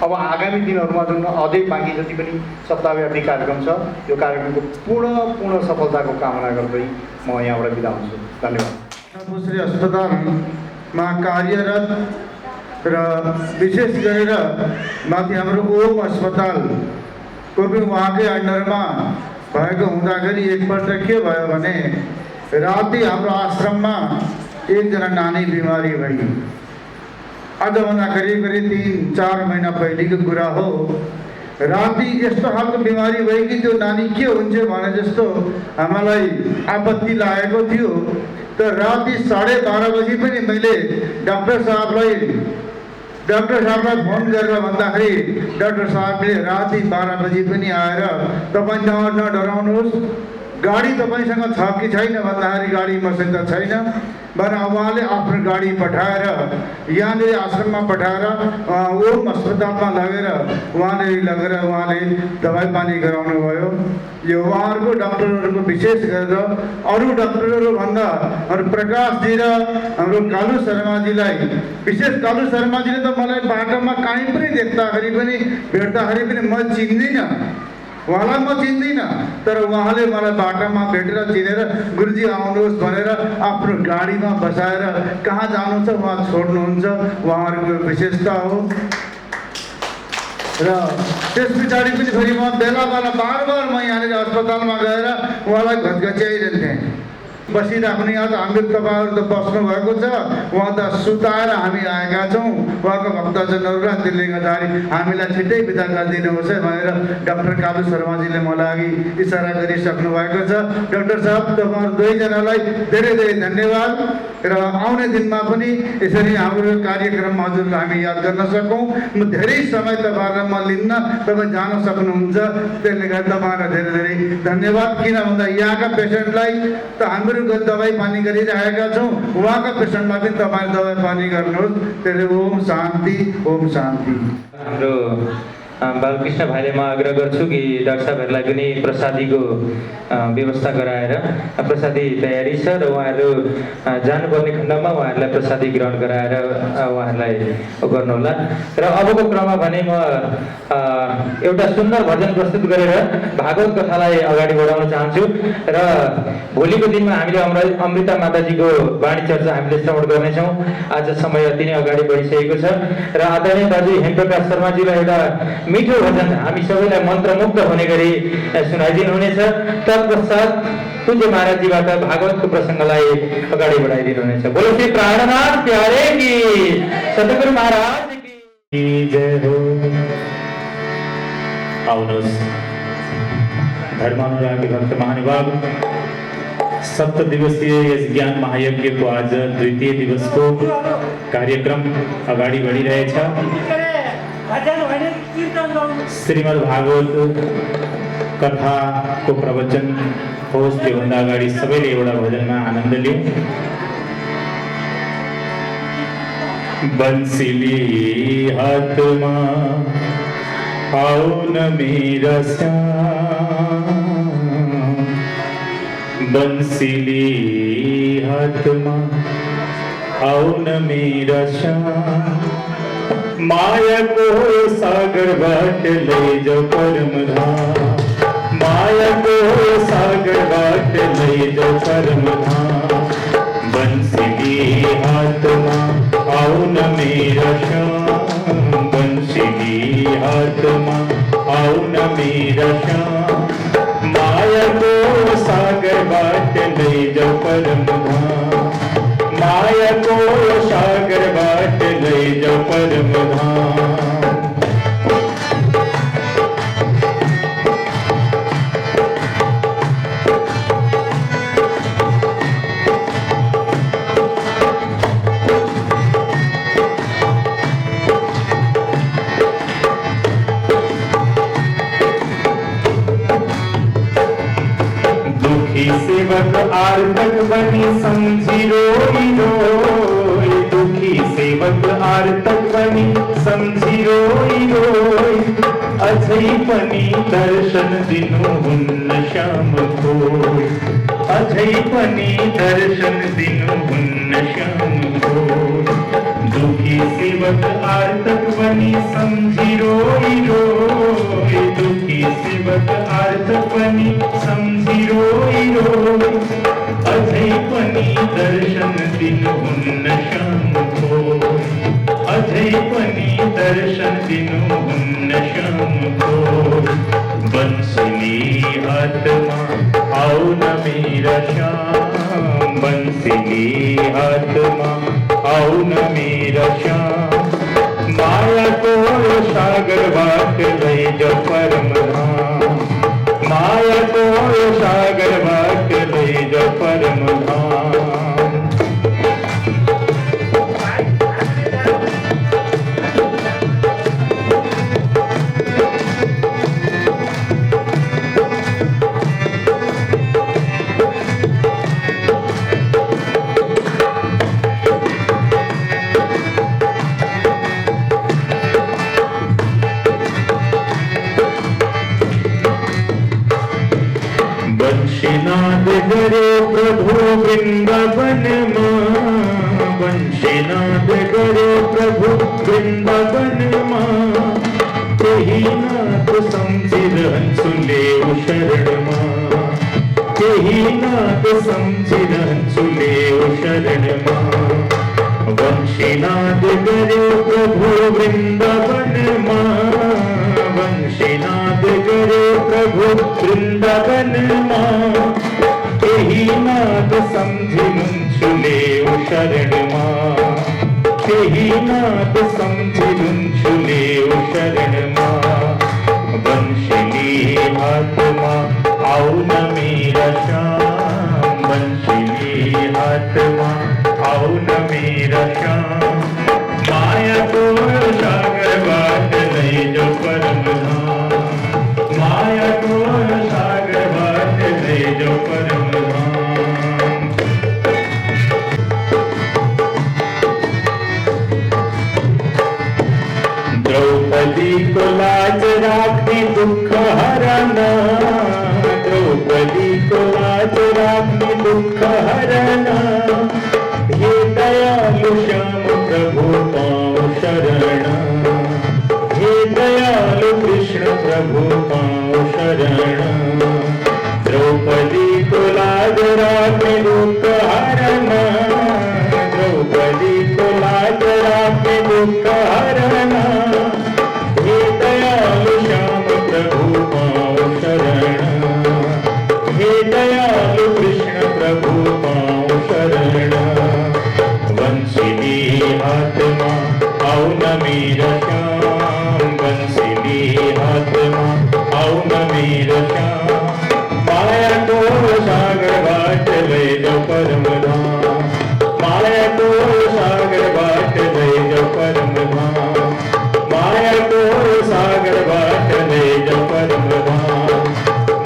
अब आगामी दिनहरूमा जुन अझै बाँकी जति पनि सप्ताहव्यापी कार्यक्रम छ यो कार्यक्रमको पूर्ण सफलताको कामना गर्दै म यहाँबाट बिदा हुन्छु। धन्यवाद। श्री अस्पतालमा कार्यरत र विशेष गरेर माथि हाम्रो ओम अस्पतालको पनि उहाँकै अन्डरमा भएको हुँदाखेरि एकपल्ट के भयो भने राति हाम्रो आश्रममा एकजना नानी बिमारी भई। आजभन्दा करिब 3-4 महिना पहिलेको कुरा हो। राति यस्तो खालको बिमारी भयो कि त्यो नानी के हुन्छ भने जस्तो हामीलाई आपत्ति लागेको थियो। त राति 12:30 बजी पनि मैले डाक्टर साहबलाई फोन गरेर भन्दाखेरि डाक्टर साहबले राति 12 बजी पनि आएर तपाईँ नडराउनुहोस्, गाडी तपाईँसँग छ कि छैन भन्दाखेरि गाडी मसँग त छैन भनेर उहाँले आफ्नो गाडी पठाएर यहाँनिर आश्रममा पठाएर ओम अस्पतालमा लगेर उहाँले दबाई पानी गराउनु भयो। यो उहाँहरूको डाक्टरहरूको विशेष गरेर अरू डाक्टरहरूभन्दा प्रकाशजी र हाम्रो कालु शर्माजीलाई विशेष कालु शर्माजीले त मलाई बाटोमा कहीँ पनि भेट्दाखेरि पनि म चिन्दिनँ, उहाँलाई म चिन्दिनँ, तर उहाँले मलाई बाटोमा भेटेर चिनेर गुरुजी आउनुहोस् भनेर आफ्नो गाडीमा बसाएर कहाँ जानु छ उहाँ छोड्नुहुन्छ। उहाँहरूको विशेषता हो। र त्यस पछाडि पनि फेरि म बेला बार म यहाँनिर अस्पतालमा गएर उहाँलाई घचघच्याइरहन्थेँ। बसिराख्ने आज हामी तपाईँहरू त बस्नु भएको छ, उहाँ त सुताएर हामी आएका छौँ उहाँको भक्तजनहरू र त्यसले गर्दाखेरि हामीलाई छिट्टै बिदा गरिदिनुहोस् है भनेर डाक्टर कालु शर्माजीले मलाई इसारा गरिसक्नु भएको छ। डाक्टर साहब तपाईँहरू दुवैजनालाई धेरै धेरै धन्यवाद र आउने दिनमा पनि यसरी हाम्रो कार्यक्रम हजुरलाई हामी याद गर्न सकौँ। म धेरै समय तपाईँहरूलाई म लिन्न, तपाईँ जान सक्नुहुन्छ, त्यसले गर्दा तपाईँहरूलाई धेरै धेरै धन्यवाद। किन भन्दा यहाँका पेसेन्टलाई त हाम्रो दबाई पानी गरिरहेका छौँ, उहाँका पेसेन्टलाई पनि तपाईँ दबाई पानी गर्नुहोस्। त्यसले ओम शान्ति ओम शान्ति। हाम्रो बालकृष्ण भाइले म आग्रह गर्छु कि डाक्टर साहबहरूलाई पनि प्रसादीको व्यवस्था गराएर प्रसादी तयारी छ र उहाँहरू जानुपर्ने खण्डमा उहाँहरूलाई प्रसादी ग्रहण गराएर उहाँहरूलाई गर्नुहोला। र अबको क्रममा भने म एउटा सुन्दर भजन प्रस्तुत गरेर भागवत कथालाई अगाडि बढाउन चाहन्छु र भोलिको दिनमा हामीले अमृता माताजीको वाणी चर्चा हामीले श्रवण गर्नेछौँ। आज समय अति नै अगाडि बढिसकेको छ र आदरणीय दाजु हेमप्रकाश शर्माजीलाई एउटा मिठो भजन हामी सबैलाई मन्त्रमुग्ध हुने गरी सुनाइदिनु हुनेछ। तत्पश्चात पूज्य महाराजजीबाट भागवतको प्रसङ्गलाई अगाडि बढाइदिनु हुनेछ। बोलो श्री प्राणनाथ प्यारे की सद्गुरु महाराज की जय हो। आउनुहोस् धर्मानुरागी भक्त महानुभाव, 7 दिवसीय यस ज्ञान महायज्ञको आज द्वितीय दिवसको कार्यक्रम अगाडि बढिरहेछ। श्रीमद् भागवत कथाको प्रवचन होस् त्योभन्दा अगाडि सबैले एउटा भजनमा आनन्द लिउँ। बंसिली हातमा आउन मेरा श्याम, बंसिली हातमा आउन मेरा श्याम, माया को सागरबाट लैजाऊ परम धाम, माया को सागरबाट लैजाऊ परम धाम, बंसिली हातमा आउन मेरा श्याम, बंसिली हातमा आउन मेरा श्याम, माया को सागरबाट लैजाऊ परम धाम, माया को सागरबाट लैजाऊ परम धाम। सेवक आर्तक बनी समझी रोई रोई, दुखी सेवक आर्तक बनी समझी रोई रोई, अझै पनि दर्शन दिनु हुन्न श्याम खोई, अझै पनि दर्शन दिनु हुन्न श्याम खोई। दुखी सेवक आर्तक बनी समझी रोई रोई, दुखी सेवक आर्तक बनी समझी रोई रोई, अझै पनि दर्शन दिनु हुन्न श्याम खोई, अझै पनि दर्शन दिनु हुन्न श्याम खोई। बंसुली हातमा आऊ न मेरा श्याम, बंसुली हातमा आऊ न मेरा श्याम, माया को सागर वाट लई जो परम धाम, माया को सागर वाट लई जो परम धाम। बंशीनाद करे प्रभु वृंदावन मां, बंशीनाद करे प्रभु वृंदावन मां, तेहि नाथ समझिर हंसुले शरण मां, तेहि नाथ समझिर हंसुले शरण मां। वंशीनाद करे प्रभु वृंदावन मां, वंशीनाद करे प्रभु वृंदावन मां, तेहि नाथ समझि मुंचुले शरण मां, तेहि नाथ समझि मुंचुले शरण मां। बंशिली हाथमा आऊ न मेरा श्याम, बंशिली हाथमा आऊ न मेरा श्याम, माया को सागर बाट लई जो परम धाम, माया को सागर बाट लई जो परम धाम। द्रौपदी को लाज राखी दुख हरना, द्रौपदी को लाज राखी दुख हरना, हे दयालु श्याम प्रभु पाँव शरण, हे दयालु कृष्ण प्रभु पाँव शरण। द्रौपदी को लाज राखी दुख हरना, द्रौपदी को लाज राखी दुख हरना, हे दयालु श्याम प्रभु पाँव शरण, हे दयालु कृष्ण प्रभु पाँव शरण। बंसिली हाथमा आऊ न मेरा श्याम, बंसिली हाथमा आऊ न मेरा श्याम, माया को सागर बाट ले जो परम धाम, माया को सागर बाट ले जो परम धाम, माया को सागर बाट ले जो परम धाम,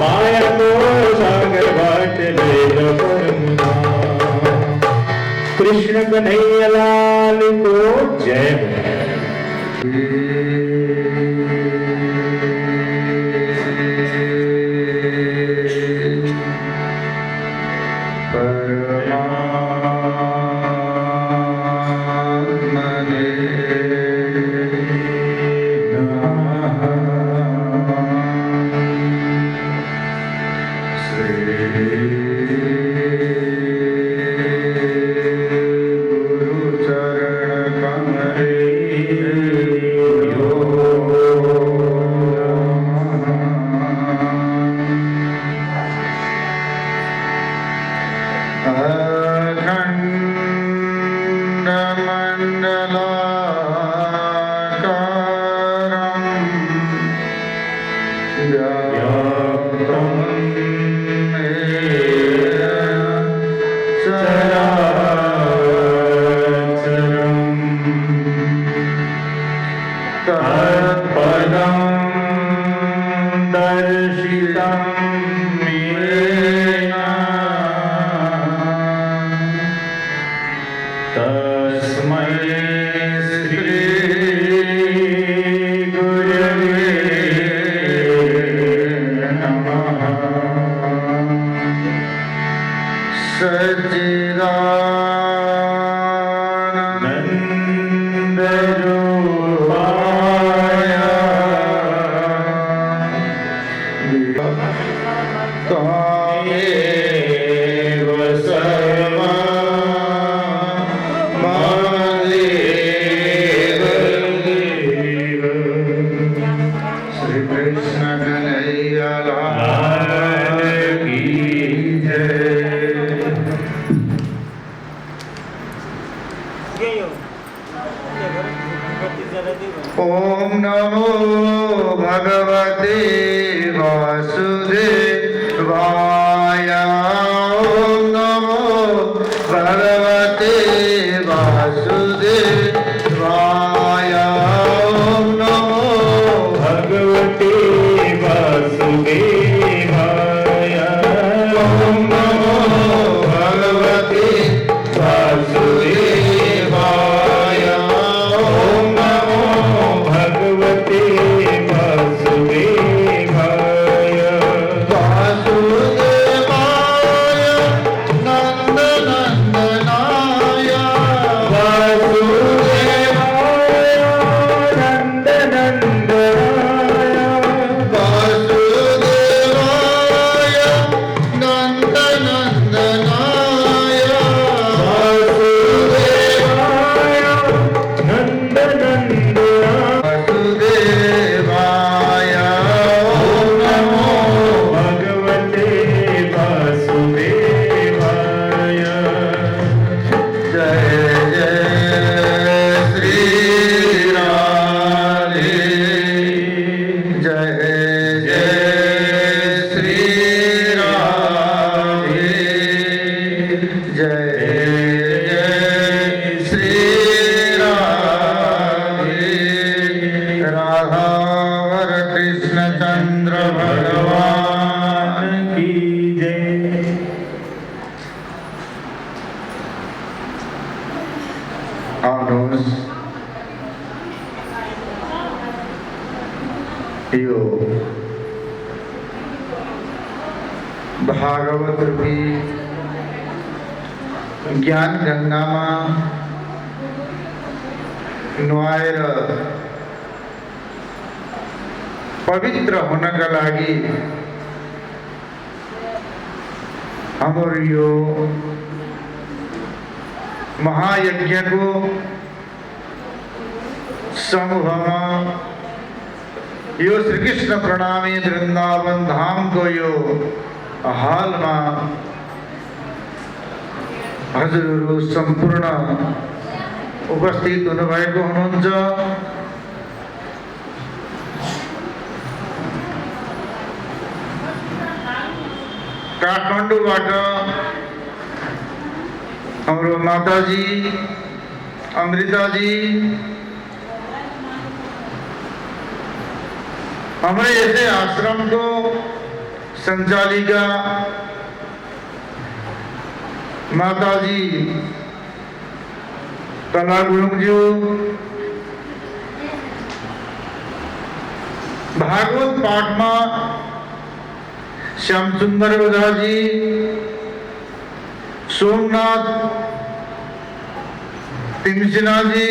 माया को सागर बाट ले जो परम धाम। कृष्ण कन्हैया लाल को जय हो। दर्शितं येन सच्चिदानंद रूपाय त्वमेव सर्वमदेव श्री कृष्ण कन्हैया लाल की जय। ओम नमो भगवते वासुदेवाय। ओम नमो भगवते वासुदेवाय। ओम नमो भगवते वासुदेवाय। ओम नमो भगवते वासुदेवाय। ओम नमो भगवते वासुदेवाय। वासुदेवाय नंदनंदनाय। वासुदेवाय नंदनंदनाय। वासुदेवाय नंदनंदनाय। वासुदेवाय नंदनंदनाय। वासुदेवाय। ओम नमो भगवते वासुदेवाय। जय जय श्री राधे। जय जय श्री राधे। जय जय श्री राधे। राधावर कृष्ण चंद्र भगवान की जय। आउनुहोस् यो भागवत रूपी ज्ञान गंगामा नुहाएर पवित्र हुनका लागि हाम्रो यो महायज्ञको समूहमा यो श्रीकृष्ण प्रणामी वृन्दावन धामको यो हालमा हजुरहरू सम्पूर्ण उपस्थित हुनुभएको हुनुहुन्छ। काठमाडौँबाट हाम्रो माताजी अमृताजी, हमारे ऐसे आश्रम को संचालिका माताजी कला गुरुङज्यू, भागवत पाठमा श्यामसुंदर ओझाजी, सोमनाथ तिमसिनाजी,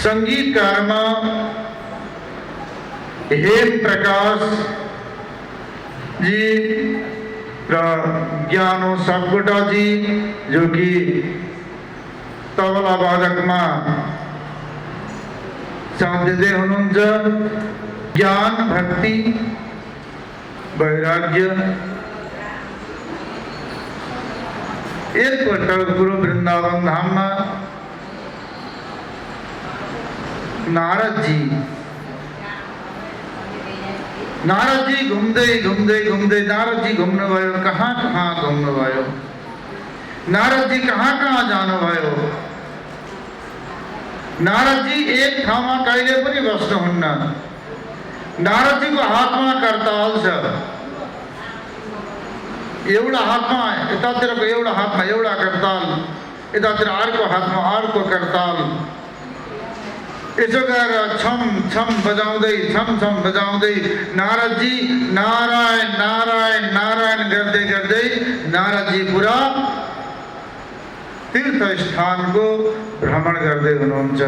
संगीतकारमा हेम प्रकाश जी र ज्ञानो सापकोटा जी जो कि तबला वादकमा साथ दिँदै हुनुहुन्छ। ज्ञान भक्ति वैराग्य एकपल्ट गुरु वृन्दावन धाममा नारद जी घुम्दै नारद जी घुम्नुभयो, कहाँ घुम्नुभयो, नारद जी कहाँ जानुभयो। नारद जी एक ठाउँमा कहिले पनि बस्नुहुन्न। नारद जी को हातमा करताल छ, एउटा हातमा यतातिरको एउटा हातमा एउटा करताल, यतातिर अर्को हातमा अर्को करताल। यसो गरेर छम छम बजाउँदै नारदजी नारायण नारायण नारायण गर्दै गर्दै नारदजी पुरा तीर्थ स्थानको भ्रमण गर्दै हुनुहुन्छ।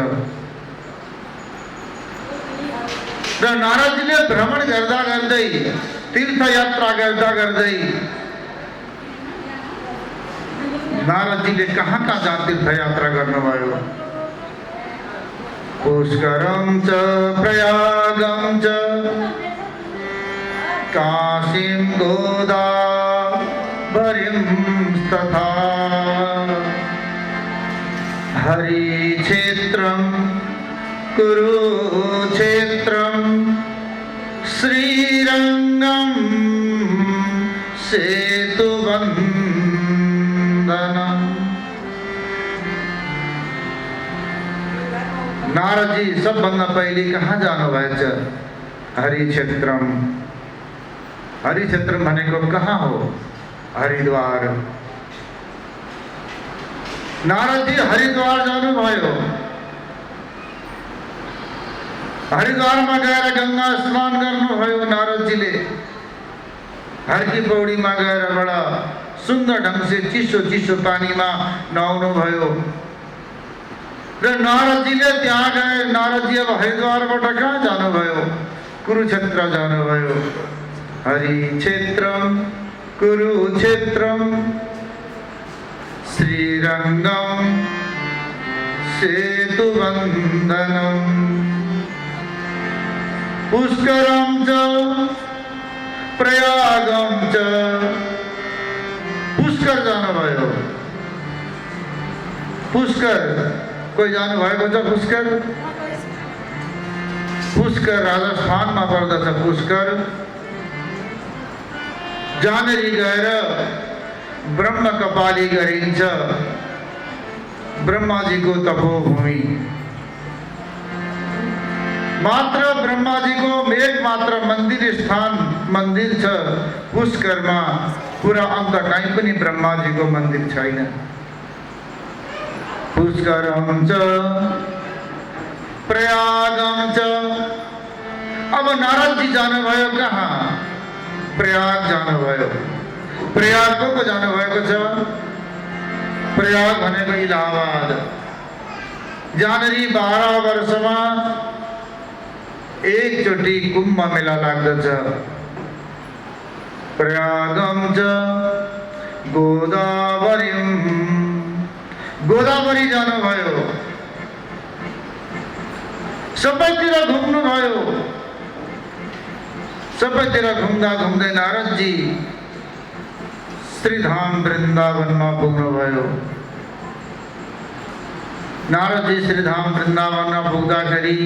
र नारदजीले भ्रमण गर्दा गर्दै तीर्थयात्रा गर्दा गर्दै नारदजीले कहाँ कहाँ तीर्थयात्रा गर्नुभयो? पुष्करं च प्रयागं च काशीं गोदावरीं तथा हरिक्षेत्रं कुरुक्षेत्रं श्रीरंगं सेतुबन्धनम्। नारदजी सबभन्दा पहिले कहाँ जानुभएछ? हरिक्षेत्रम। हरिक्षेत्रम भनेको कहाँ हो? हरिद्वार। नारदजी हरिद्वार जानुभयो। हरिद्वारमा गएर गंगा स्नान गर्नुभयो नारदजीले। हरकी पौडीमा गएर बडा सुन्दर ढंग से चिसो चिसो पानीमा नुहाउनु भयो। र नारदजीले त्यहाँ गए। नारदजी अब हरिद्वारबाट कहाँ जानुभयो? कुरुक्षेत्र जानुभयो। हरिक्षेत्रम कुरुक्षेत्रम श्रीरंगम सेतुबन्धनम पुष्करम च प्रयागम च। पुष्कर जानुभयो। पुष्कर कोही जानु भएको छ? पुष्कर पुष्कर राजस्थानमा पर्दछ। पुष्कर जहाँनेरि गएर ब्रह्म कपाली गरिन्छ। ब्रह्माजीको तपोभूमि। मात्र ब्रह्माजीको एक मात्र मन्दिर स्थान मन्दिर छ पुष्करमा। पुरा अन्त कहीँ पनि ब्रह्माजीको मन्दिर छैन। पुष्करम च प्रयागम च। अब नारदजी जानुभयो कहाँ? प्रयाग जानुभयो। प्रयाग को जानुभएको छ? प्रयाग भनेको इलाहाबाद। जहाँनेरि 12 वर्षमा एकचोटि कुम्भ मेला लाग्दछ। प्रयागम च गोदावरीम। गोदावरी जानुभयो। सबैतिर घुम्नुभयो। सबैतिर घुम्दा घुम्दै नारदजी श्रीधाम वृन्दावनमा पुग्नुभयो। नारदजी श्रीधाम वृन्दावनमा पुग्दाखेरि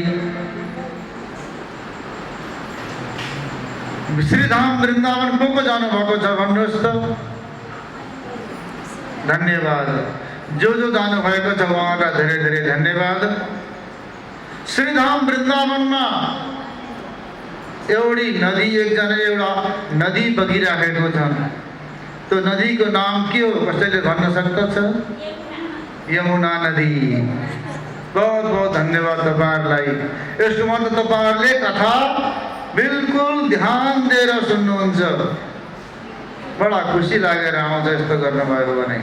श्रीधाम वृन्दावन को जानुभएको छ भन्नुहोस् त? धन्यवाद। जो जानुभएको छ उहाँका धेरै धेरै धन्यवाद। श्रीधाम वृन्दावनमा एउटी नदी एउटा नदी बगिरहेको छ। त्यो नदीको नाम के हो? कसैले भन्न सक्दछ? यमुना नदी। बहुत बहुत धन्यवाद तपाईहरुलाई। यसमा त तपाईहरुले कथा बिल्कुल ध्यान दिएर सुन्नुहुन्छ। बडा खुसी लागेर आउँछ यस्तो गर्नुभयो भने।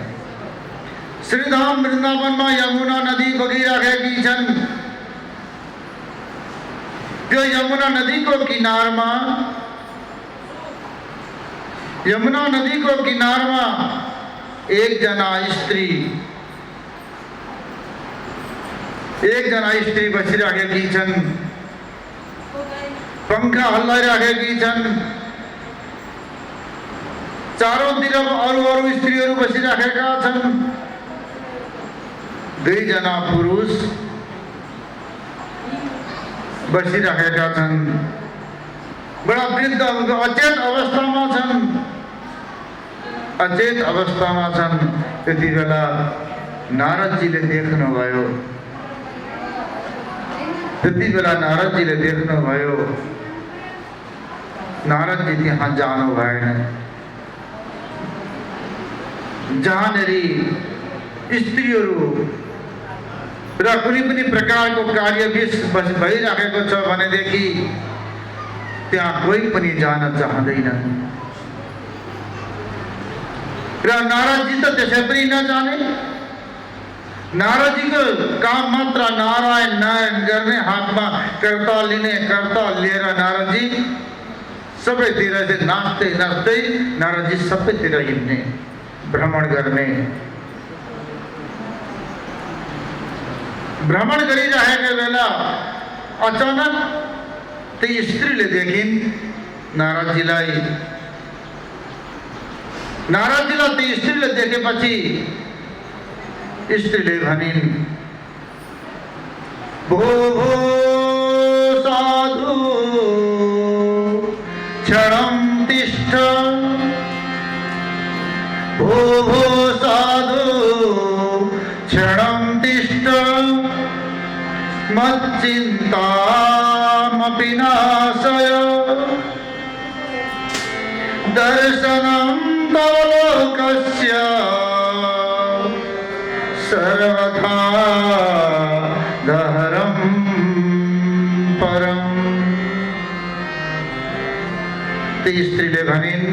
श्रीधाम वृन्दावनमा यमुना नदी बगिरहेकी छन्। त्यो यमुना नदीको किनारमा एकजना स्त्री बसिरहेकी छन्। पंखा हल्लाइरहेकी छन्। चारौंतिर अरू स्त्रीहरू बसिरहेका छन्। 2 जना पुरुष बसिरहेका छन्। बडा वृद्ध अचेत अवस्थामा छन्। त्यति बेला नारदजीले देख्नुभयो। नारदजी त्यहाँ जानु भएन। जहाँनेरि स्त्रीहरू र कुनै पनि प्रकारको कार्य भइराखेको छ भनेदेखि त्यहाँ कोही पनि जान चाहँदैन। र नारदजी त त्यसै पनि नजाने। नारदजीको काम मात्र नारायण नारायण गर्ने, हातमा कर्ता लिने, कर्ता लिएर नारदजी सबैतिर चाहिँ नाच्दै नाच्दै नारदजी सबैतिर हिँड्ने, भ्रमण गर्ने। भ्रमण गरिरहेको बेला अचानक त्यही स्त्रीले देखिन् नारदजीलाई। त्यही स्त्रीले देखेपछि स्त्रीले भनिन्, भो भो साधु क्षणं तिष्ठ, भो भो साधु क्षणं तिष्ठ, मच्चिन्तामपि नाशय, दर्शनं तव लोकस्य सर्वथा दहरं परम्। ती स्त्रीले भनिन्,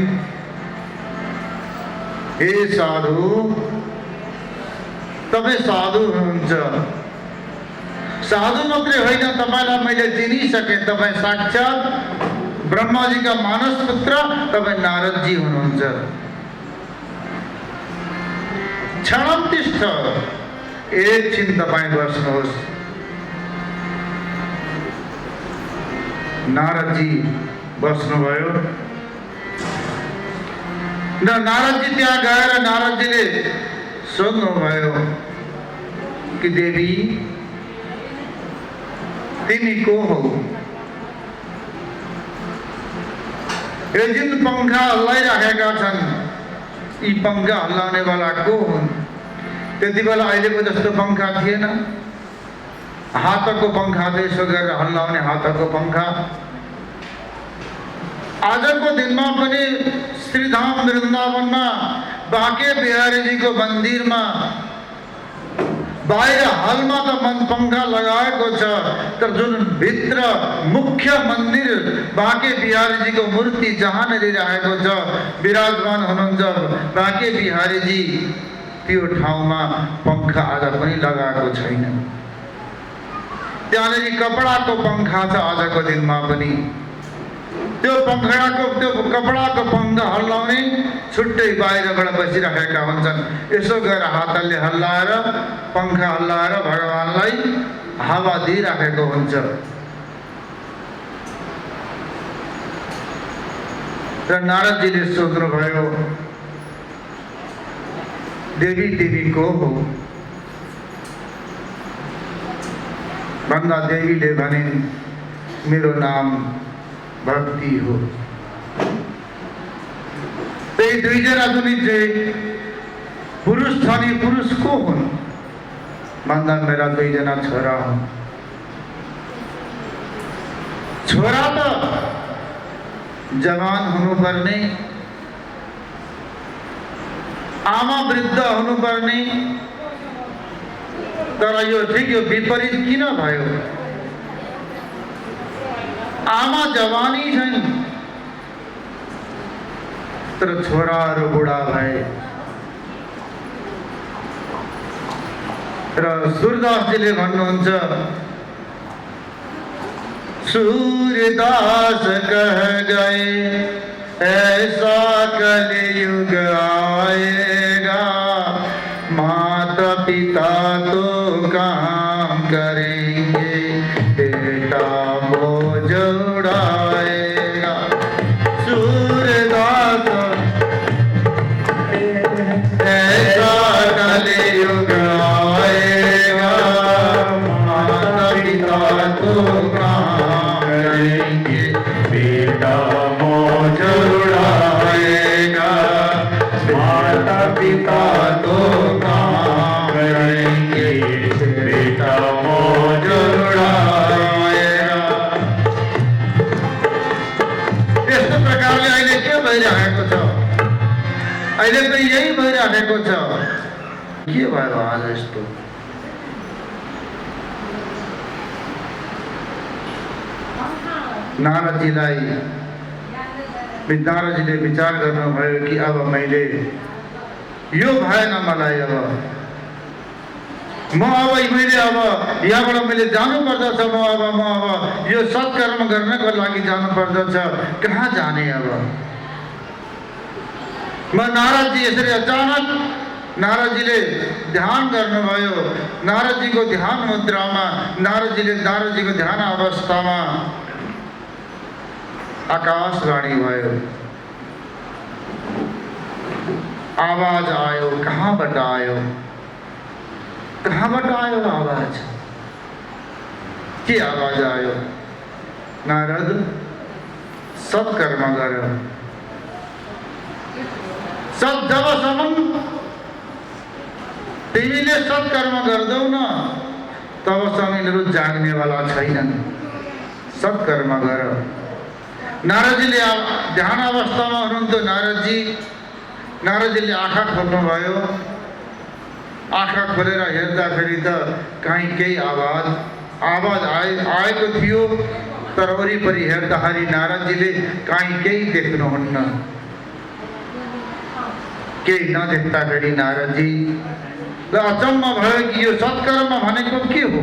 हे साधु, तपाईँ साधु हुनुहुन्छ। साधु मात्रै होइन, तपाईँलाई मैले चिनिसकेँ। तपाईँ साक्षात ब्रह्माजीका मानस पुत्र तपाईँ नारदजी हुनुहुन्छ। क्षणं तिष्ठ, एकछिन तपाईँ बस्नुहोस्। नारदजी बस्नुभयो र नारदजी त्यहाँ गएर नारदजीले सोध्नुभयो कि देवी तिमी को हौ? यो जुन पंखा हल्लाइराखेका छन्, यी पंखा हल्लाउनेवाला को हुन्? त्यति बेला अहिलेको जस्तो पंखा थिएन। हातको पंखा त यसो गरेर हल्लाउने हातको पंखा। आजको दिनमा पनि श्रीधाम वृन्दावनमा बाके बिहारीजीको मन्दिरमा बाहिर हलमा त पंखा लगाएको छ, तर जुन भित्र मुख्य मन्दिर बाके बिहारीजीको मूर्ति जहाँनिर रहेको छ, विराजमान हुनुहुन्छ बाके बिहारीजी, त्यो ठाउँमा पंखा आज पनि लगाएको छैन। त्यहाँनिर कपडाको पंखा छ आजको दिनमा पनि। त्यो कपडाको पंखा हल्लाउने छुट्टै बाहिरबाट बसिरहेका हुन्छन्। यसो गरेर हातले हल्लाएर, पंखा हल्लाएर भगवानलाई हावा दिइराखेको हुन्छ। र नारदजीले सोध्नुभयो, देवी देवी को हो? भन्दा देवीले भनिन्, मेरो नाम भक्ति हो। त्यही दुईजना जुनी चाहिँ पुरुष छ नि, पुरुष को हुन्? भन्दा मेरा दुईजना छोरा हुन्। छोरा त जवान हुनुपर्ने, आमा वृद्ध हुनुपर्ने, तर यो ठिक यो विपरीत किन भयो? आमा जवानी छन् तर छोराहरू बुढा भए। र सूरदासजीले भन्नुहुन्छ, सूरदास कह गए ऐसा कलियुग आएगा, माता पिता तो काम करेंगे, बेटा बोझ उड़ाएगा। सूरदास ऐसा कलियुग आएगा, माता पिता तो काम करेंगे, बेटा बोझ उड़ाएगा, माता पिता तो काम करेंगे, बेटा बोझ उड़ाएगा। यस्तो प्रकारले अहिले के भइरहेको छ? अहिले त यही भइरहेको छ। के भयो आज यस्तो? नारदजीलाई नारदजीले विचार गर्नुभयो कि अब मैले यो भएन मलाई अब मैले अब यहाँबाट मैले जानु पर्दछ म अब यो सत्कर्म गर्नको लागि जानु पर्दछ कहाँ जाने अब नारदजी यसरी अचानक नारदजीले ध्यान गर्नुभयो नारदजीको ध्यान मुद्रामा नारदजीको ध्यान अवस्थामा आकाशवाणी भयो आवाज आयो कहाँबाट आयो आवाज के आवाज आयो नारद सत्कर्म गर जबसम्म तिमीले सत्कर्म गर्दौ न तबसम्म यिनीहरू जाग्नेवाला छैनन् सत्कर्म गर नारदजीले ध्यान अवस्थामा हुनुहुन्थ्यो नारदजीले आँखा खोल्नुभयो आँखा खोलेर हेर्दाखेरि त कहीँ केही आवाज आएको थियो तर वरिपरि हेर्दाखेरि नारदजीले कहीँ केही देख्नुहुन्न केही नदेख्दाखेरि नारदजी अचम्म भयो कि यो सत्कर्म भनेको के हो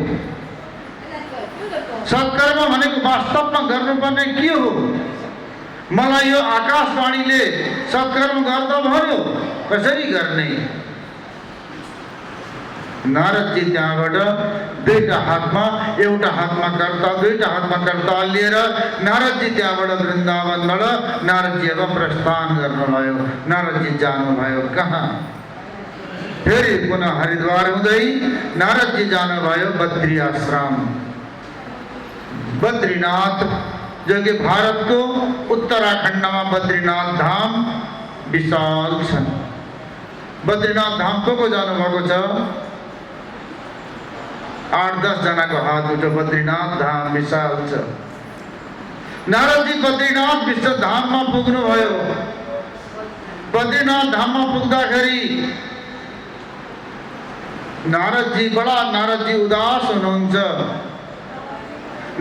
सत्कर्म भनेको वास्तवमा गर्नुपर्ने के हो मलाई यो आकाशवाणीले सत्कर्म गर्दा भयो कसरी गर्ने नारदजी त्यहाँबाट एउटा हातमा कर्ता लिएर नारदजी त्यहाँबाट वृन्दावनबाट नारदजी अब प्रस्थान गर्नुभयो नारदजी जानुभयो कहाँ फेरि पुनः हरिद्वार हुँदै नारदजी जानुभयो बद्री आश्रम बद्रीनाथ जो कि भारतको उत्तराखण्डमा बद्रीनाथ धाम विशाल छन् बद्रीनाथ धाम को जानुभएको छ 8-10 जनाको हात उठ्यो बद्रीनाथ धाम विशाल छ नारदजी बद्रीनाथ विश्व धाममा पुग्नुभयो बद्रीनाथ धाममा पुग्दाखेरि नारदजी उदास हुनुहुन्छ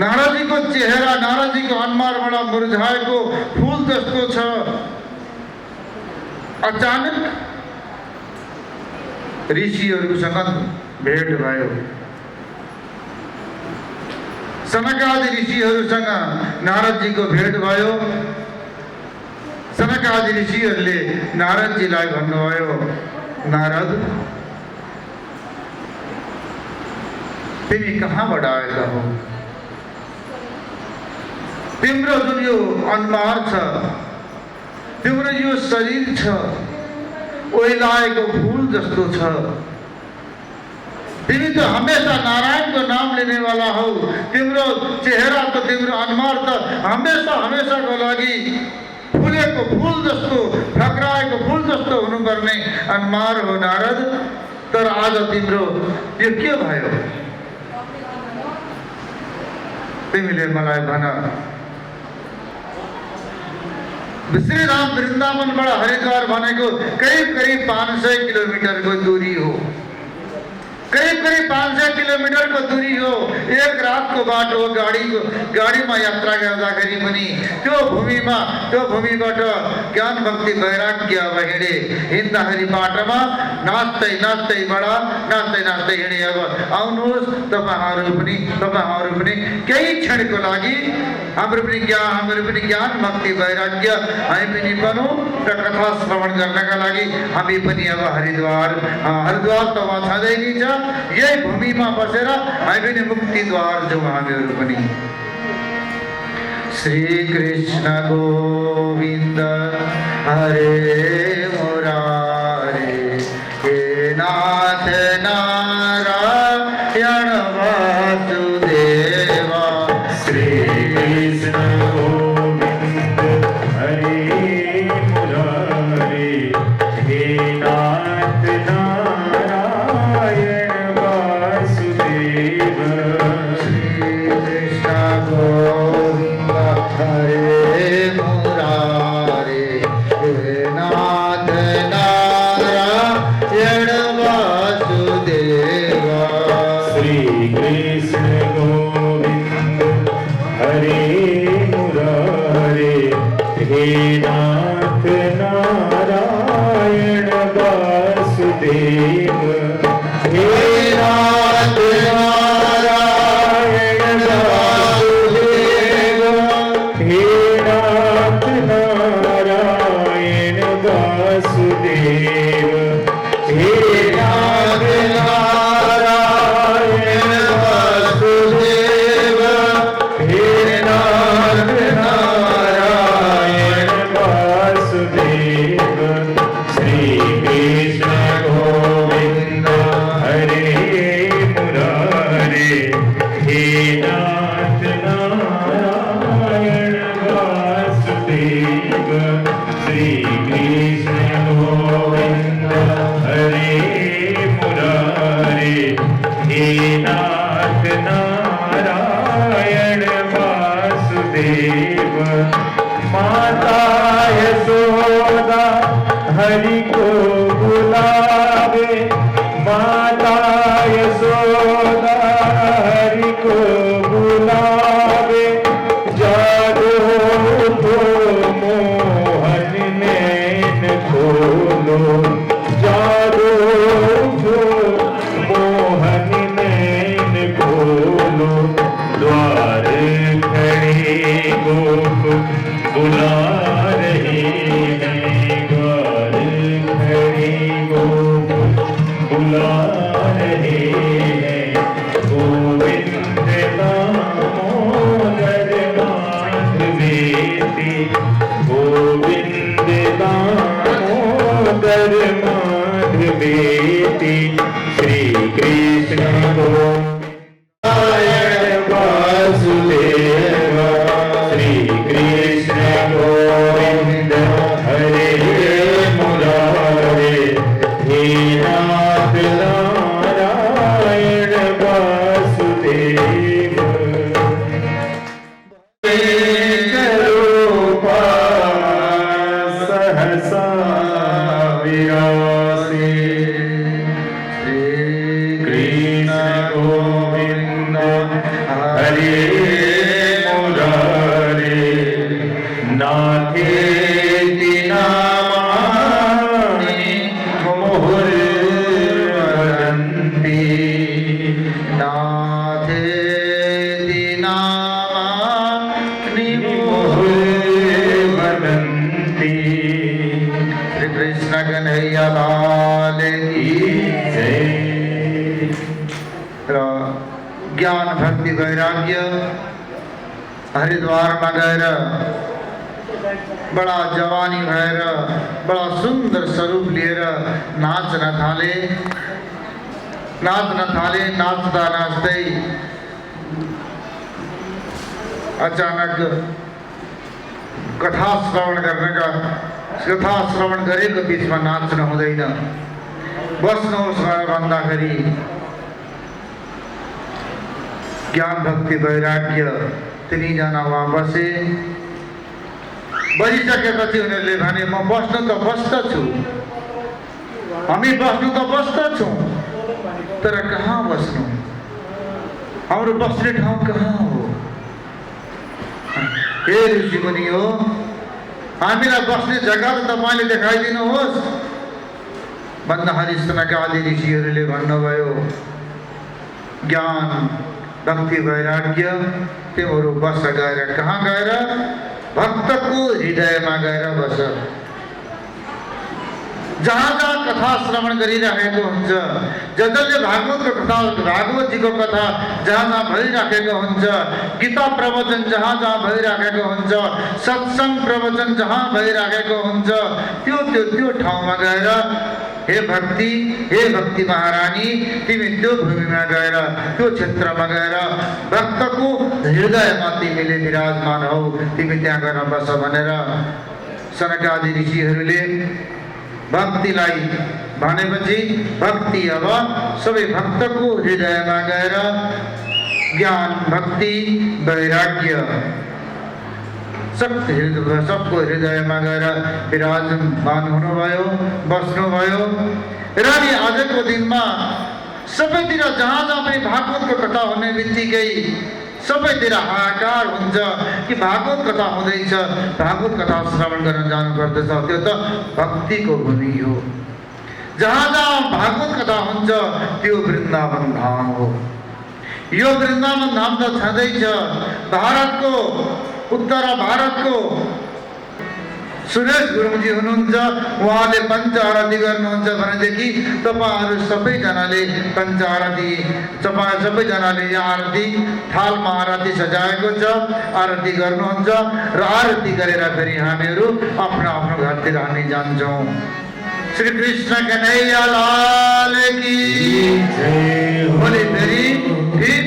नारदजीको चेहरा नारदजीको अनुहारबाट मुरझाएको फूल जस्तो छ अचानक ऋषिहरूसँग भेट भयो सनकादि ऋषिहरूसँग नारदजीको भेट भयो सनकादि ऋषिहरूले नारदजीलाई भन्नुभयो नारद तिमी कहाँबाट आएका हो तिम्रो जुन यो अनुहार छ तिम्रो यो शरीर छ ओइलाएको फूल जस्तो छ तिमी त हमेशा नारायणको नाम लेने वाला हो तिम्रो चेहरा त तिम्रो अनुहार त हमेसाको लागि फुलेको फूल जस्तो फक्राएको फूल जस्तो हुनुपर्ने अनुहार हो नारद तर आज तिम्रो यो के भयो तिमीले मलाई भन श्रीराम वृन्दावनबाट हरिद्वार भनेको करिब 500 किलोमिटरको दूरी हो करिब 500 किलोमिटरको दूरी हो एक रातको बाटो गाडीमा यात्रा गर्दाखेरि पनि त्यो भूमिबाट ज्ञान भक्ति वैराग्य अब हिँड्दाखेरि बाटोमा नाच्दै हिँडे अब आउनुहोस् तपाईहरू पनि केही क्षणको लागि हाम्रो पनि ज्ञान भक्ति वैराग्य हामी पनि बनौँ र कथा श्रवण गर्नका लागि हामी पनि अब हरिद्वार त वहाँ छँदै नै छ यही भूमिमा बसेर हामी पनि मुक्तिद्वार जाउँ हामीहरू पनि श्री कृष्ण गोविन्द हरे मुरारे हे नाथ नारायण वासुदेव श्री कृष्ण गोविंद हरे मुरारे हे नाथ नारायण वासुदेव श्री कृष्ण गोविंद हरे मुरारे हे नाथ नारायण वासुदेव श्री कृष्ण गोविंद हरे नाथ नारायण वासुदेव हे नाथ नारायण वासुदेव हे नाथ नारायण वासुदेव हे नाथ नारायण वासुदेव हे नाथ नारायण वासुदेव श्री कृष्ण गोविंद हरे मुरारे हे नाथ नारायण वासुदेव श्री कृष्ण गोविंद हरे मुरारे हे नाथ नारायण वासुदेव माता यशोदा हरि को बुलावे माता यशोदा हरि को बुलावे जादू को मोहन नैन खोलो जादू को मोहन नैन खोलो द्वार खड़े गोप बुला रहे हैं द्वार खड़े गोप बुला रहे हैं गोविंद दामोदर माधवेति गोविंद दामोदर माधवेति श्री कृष्ण नारायण वासुदेव श्री कृष्ण गोविंद हरे मुरारे हे नाथ नारायण वासुदेव रूपा सहसा विरासे श्री कृष्ण गोविंद हरे मुरारे नाथेति नामानि मुहुर्वदन्ति नाथेति नामानि मुहुर्वदन्ति श्री कृष्ण कन्हैया लाल की जय। र ज्ञान भक्ति वैराग्य हरिद्वार में गएर बड़ा जवानी भएर बड़ा सुंदर स्वरूप लिएर नाच्न थाले नाच्दा नाच्दै अचानक कथा श्रवण गरेको बिचमा नाच्न हुँदैन बस्नुहोस् भन्दाखेरि ज्ञान भक्ति वैराग्य तिनीजना वहाँ बसे बसिसकेपछि उनीहरूले भने म बस्नु त बस्दछु हामी बस्नु त बस्दछौँ तर कहाँ बस्नु हाम्रो बस्ने ठाउँ कहाँ हो हे ऋषि मुनि हो हामीलाई बस्ने जग्गा त तपाईँले देखाइदिनुहोस् भन्दाखेरि सनकादि ऋषिहरूले भन्नुभयो ज्ञान भक्ति वैराग्य तिम्रो बस गएर कहाँ गएर भक्तको हृदयमा गएर बस जहाँ जहाँ कथा श्रवण गरिरहेको हुन्छ जसले भागवतको कथा भागवतजीको कथा जहाँ जहाँ भइराखेको हुन्छ गीता प्रवचन जहाँ जहाँ भइराखेको हुन्छ सत्सङ्ग प्रवचन जहाँ भइराखेको हुन्छ त्यो ठाउँमा गएर हे भक्ति महारानी तिमी त्यो भूमिमा गएर त्यो क्षेत्रमा गएर भक्तको हृदयमा तिमीले विराजमान हौ तिमी त्यहाँ गएर बस भनेर सनकादि ऋषिहरूले भक्तिलाई भनेपछि भक्ति अब सबै भक्तको हृदयमा गएर ज्ञान भक्ति वैराग्य सबको हृदयमा गएर विराजमान हुनुभयो बस्नुभयो र नि आजको दिनमा सबैतिर जहाँ जहाँ पनि भागवतको कथा हुने बित्तिकै सबैतिर हाहाकार हुन्छ कि भागवत कथा हुँदैछ, भागवत कथा श्रवण गर्न जानुपर्दछ। त्यो त भक्तिको भूमि हो। जहाँ जहाँ भागवत कथा हुन्छ त्यो वृन्दावन धाम हो। यो वृन्दावन धाम त छँदैछ भारतको, उत्तर भारतको सुरेश गुरुङजी हुनुहुन्छ। उहाँले पञ्च आरती गर्नुहुन्छ भनेदेखि तपाईँहरू सबैजनाले पञ्च आरती, सबैजनाले यहाँ आरती थालमा आरती सजाएको छ, आरती गर्नुहुन्छ र आरती गरेर फेरि हामीहरू आफ्नो आफ्नो घरतिर हामी जान्छौँ। श्री कृष्ण कन्हैया लाल की जय। बोले फेरि ठीक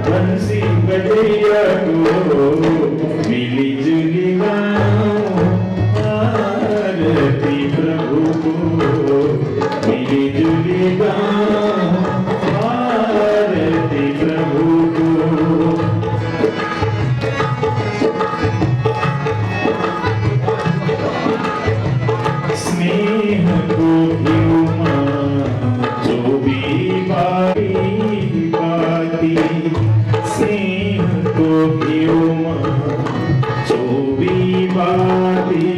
बंसी बजैया को मिली जुली गाओ, आरती प्रभु को मिली जुली गाओ, आरती प्रभु को। स्नेह को घिउमा जो भी बाती, स्नेह को घिउमा जो भी बाती,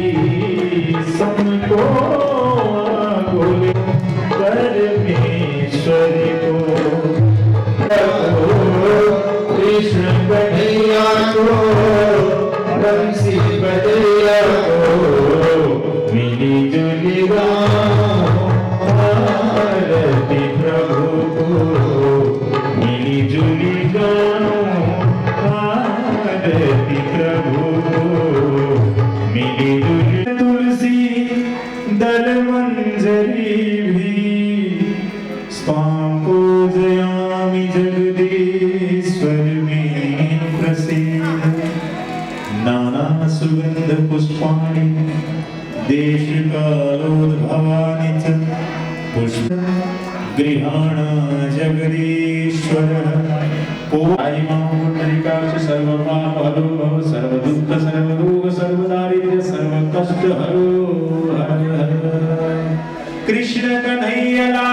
सबको बोले परमेश्वर को, कृष्ण कन्हैया को, बंसी बजैया को मिली जुली गाओ, आरती प्रभु को मिली जुली गाओ, आरती प्रभु को मिली जुली। तुलसी दल मंजरी भी स्वां पूजयामि जगदीश्वर में प्रसीद। नाना सुगंध पुष्पाणि देशकालोद्भवानि च पुष्प गृहाण जगदीश्वर। सर्वपापहरो भव, सर्वदुःख सर्वरोग सर्वदारिद्र्य सर्वकष्ट हरो हर हर। कृष्ण कन्हैया